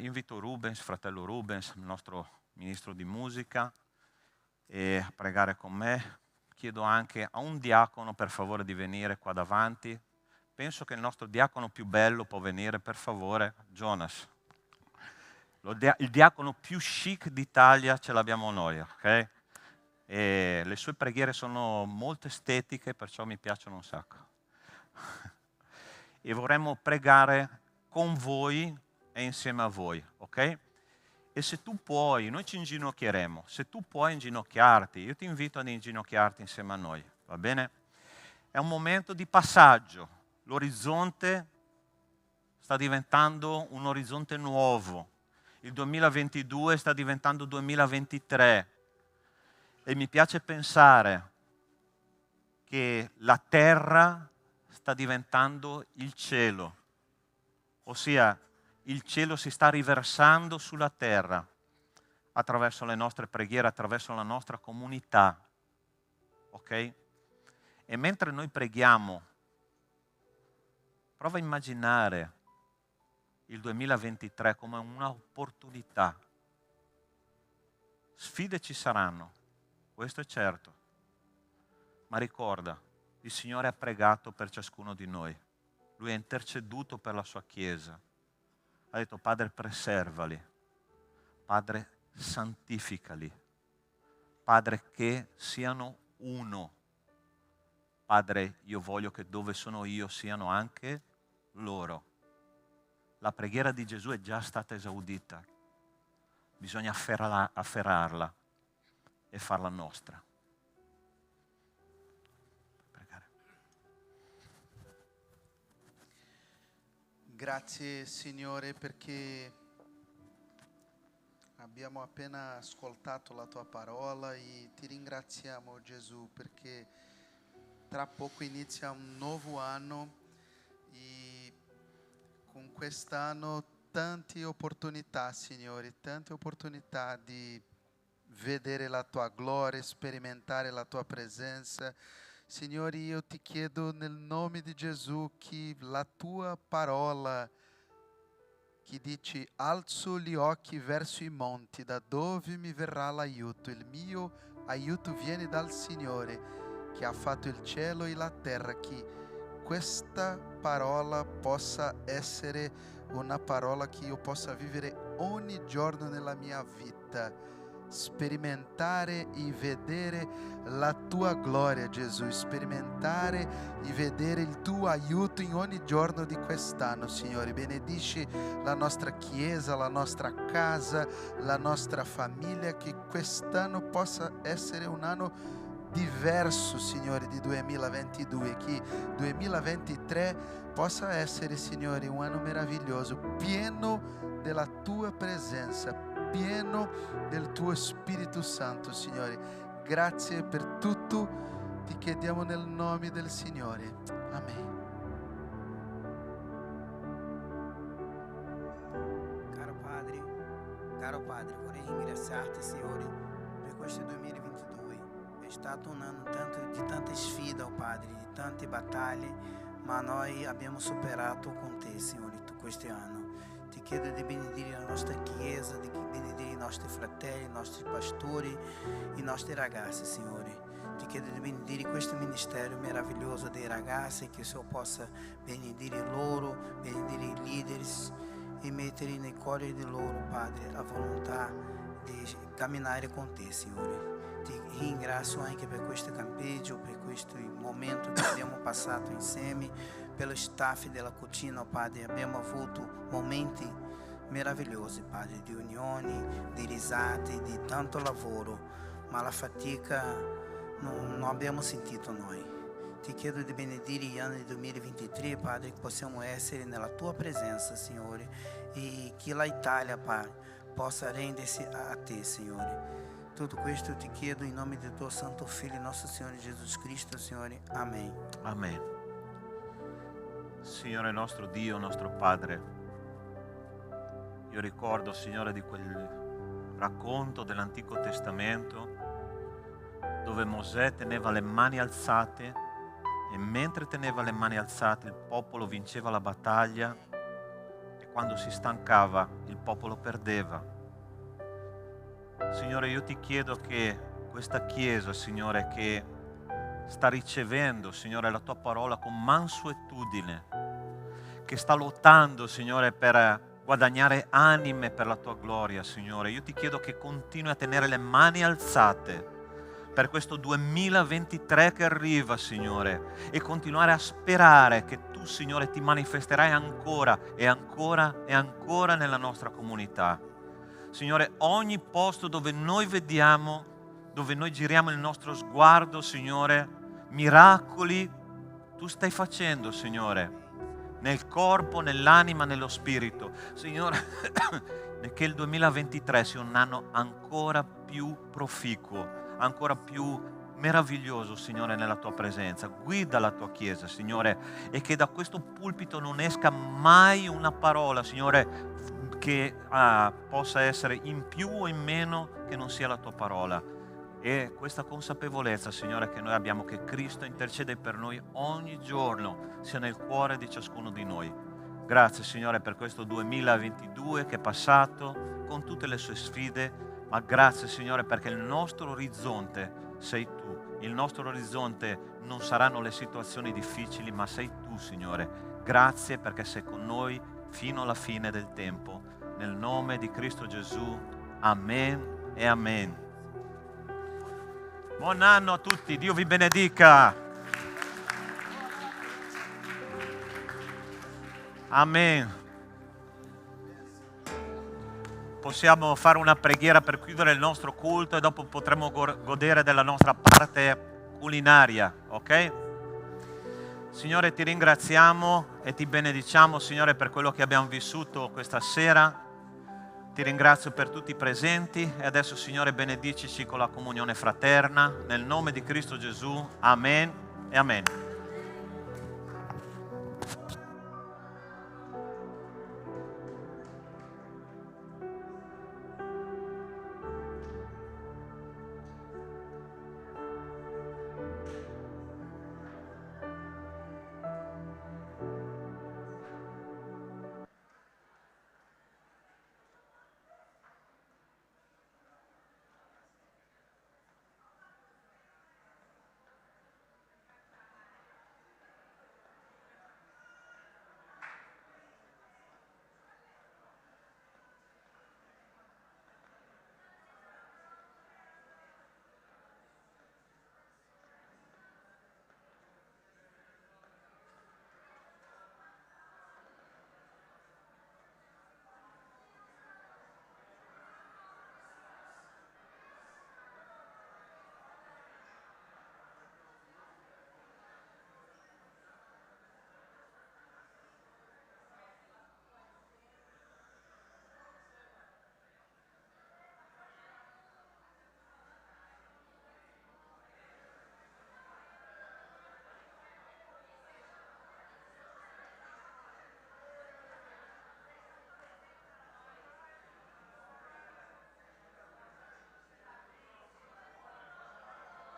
Invito Rubens, fratello Rubens, il nostro ministro di musica, a pregare con me. Chiedo anche a un diacono per favore di venire qua davanti. Penso che il nostro diacono più bello può venire, per favore, Jonas. Il diacono più chic d'Italia ce l'abbiamo noi, ok? E le sue preghiere sono molto estetiche, perciò mi piacciono un sacco. E vorremmo pregare con voi e insieme a voi, ok? E se tu puoi, noi ci inginocchieremo, se tu puoi inginocchiarti, io ti invito ad inginocchiarti insieme a noi, va bene? È un momento di passaggio, l'orizzonte sta diventando un orizzonte nuovo, il 2022 sta diventando 2023 e mi piace pensare che la terra sta diventando il cielo, ossia il cielo si sta riversando sulla terra attraverso le nostre preghiere, attraverso la nostra comunità, ok? E mentre noi preghiamo, prova a immaginare il 2023 come un'opportunità. Sfide ci saranno, questo è certo, ma ricorda, il Signore ha pregato per ciascuno di noi, Lui ha interceduto per la sua Chiesa, ha detto Padre preservali, Padre santificali, Padre che siano uno, Padre io voglio che dove sono io siano anche loro. La preghiera di Gesù è già stata esaudita, bisogna afferrarla e farla nostra. Grazie Signore perché abbiamo appena ascoltato la tua parola e ti ringraziamo Gesù perché tra poco inizia un nuovo anno e con quest'anno tante opportunità Signore, tante opportunità di vedere la tua gloria, sperimentare la tua presenza. Signore, io ti chiedo nel nome di Gesù che la tua parola che dice alzo gli occhi verso i monti, da dove mi verrà l'aiuto? Il mio aiuto viene dal Signore che ha fatto il cielo e la terra, che questa parola possa essere una parola che io possa vivere ogni giorno nella mia vita. Sperimentare e vedere la tua gloria Gesù, sperimentare e vedere il tuo aiuto in ogni giorno di quest'anno Signore. Benedici la nostra chiesa, la nostra casa, la nostra famiglia, che quest'anno possa essere un anno diverso Signore di 2022, che 2023 possa essere Signore un anno meraviglioso, pieno della tua presenza, pieno del tuo Spirito Santo, Signore. Grazie per tutto, ti chiediamo nel nome del Signore. Amen. Caro Padre, vorrei ringraziarti, Signore, per questo 2022. È stato un anno di tante sfide, oh Padre, di tante battaglie, ma noi abbiamo superato con te, Signore, questo anno. Ti chiedo di benedire la nostra Chiesa, di benedire i nostri fratelli, i nostri pastori, i nostri ragazzi, Signore. Ti chiedo di benedire questo ministero meraviglioso dei ragazzi, che il Signore possa benedire loro, benedire i leader e mettere nel cuore di loro, Padre, la volontà di camminare con te, Signore. Ti ringrazio anche per questo campeggio, per questo momento che abbiamo passato insieme, pelo staff della cucina, Padre. Abbiamo avuto momenti meravigliosi, Padre, di unioni, di risate, di tanto lavoro, ma la fatica non abbiamo sentito noi. Ti chiedo di benedire gli anni 2023, Padre, che possiamo essere nella tua presenza, Signore, e che l'Italia, Padre, possa rendersi a te, Signore. Tutto questo ti chiedo in nome del tuo Santo Figlio, nostro Signore Gesù Cristo, Signore. Amen. Amen. Signore nostro Dio, nostro Padre, io ricordo, Signore, di racconto dell'Antico Testamento dove Mosè teneva le mani alzate e mentre teneva le mani alzate il popolo vinceva la battaglia e quando si stancava il popolo perdeva. Signore, io ti chiedo che questa Chiesa, Signore, che sta ricevendo, Signore, la tua parola con mansuetudine, che sta lottando, Signore, per guadagnare anime per la tua gloria, Signore. Io ti chiedo che continui a tenere le mani alzate per questo 2023 che arriva, Signore, e continuare a sperare che tu, Signore, ti manifesterai ancora e ancora e ancora nella nostra comunità. Signore, ogni posto dove noi vediamo, dove noi giriamo il nostro sguardo, Signore, miracoli tu stai facendo, Signore, nel corpo, nell'anima, nello spirito. Signore, che il 2023 sia un anno ancora più proficuo, ancora più meraviglioso, Signore, nella tua presenza. Guida la tua Chiesa, Signore, e che da questo pulpito non esca mai una parola, Signore, che possa essere in più o in meno che non sia la tua parola. E questa consapevolezza, Signore, che noi abbiamo, che Cristo intercede per noi ogni giorno, sia nel cuore di ciascuno di noi. Grazie, Signore, per questo 2022 che è passato con tutte le sue sfide, ma grazie, Signore, perché il nostro orizzonte sei tu. Il nostro orizzonte non saranno le situazioni difficili, ma sei tu, Signore. Grazie perché sei con noi fino alla fine del tempo. Nel nome di Cristo Gesù. Amen e amen. Buon anno a tutti, Dio vi benedica. Amen. Possiamo fare una preghiera per chiudere il nostro culto e dopo potremo godere della nostra parte culinaria, ok? Signore, ti ringraziamo e ti benediciamo, Signore, per quello che abbiamo vissuto questa sera. Ti ringrazio per tutti i presenti e adesso, Signore, benedicici con la comunione fraterna. Nel nome di Cristo Gesù. Amen e amen.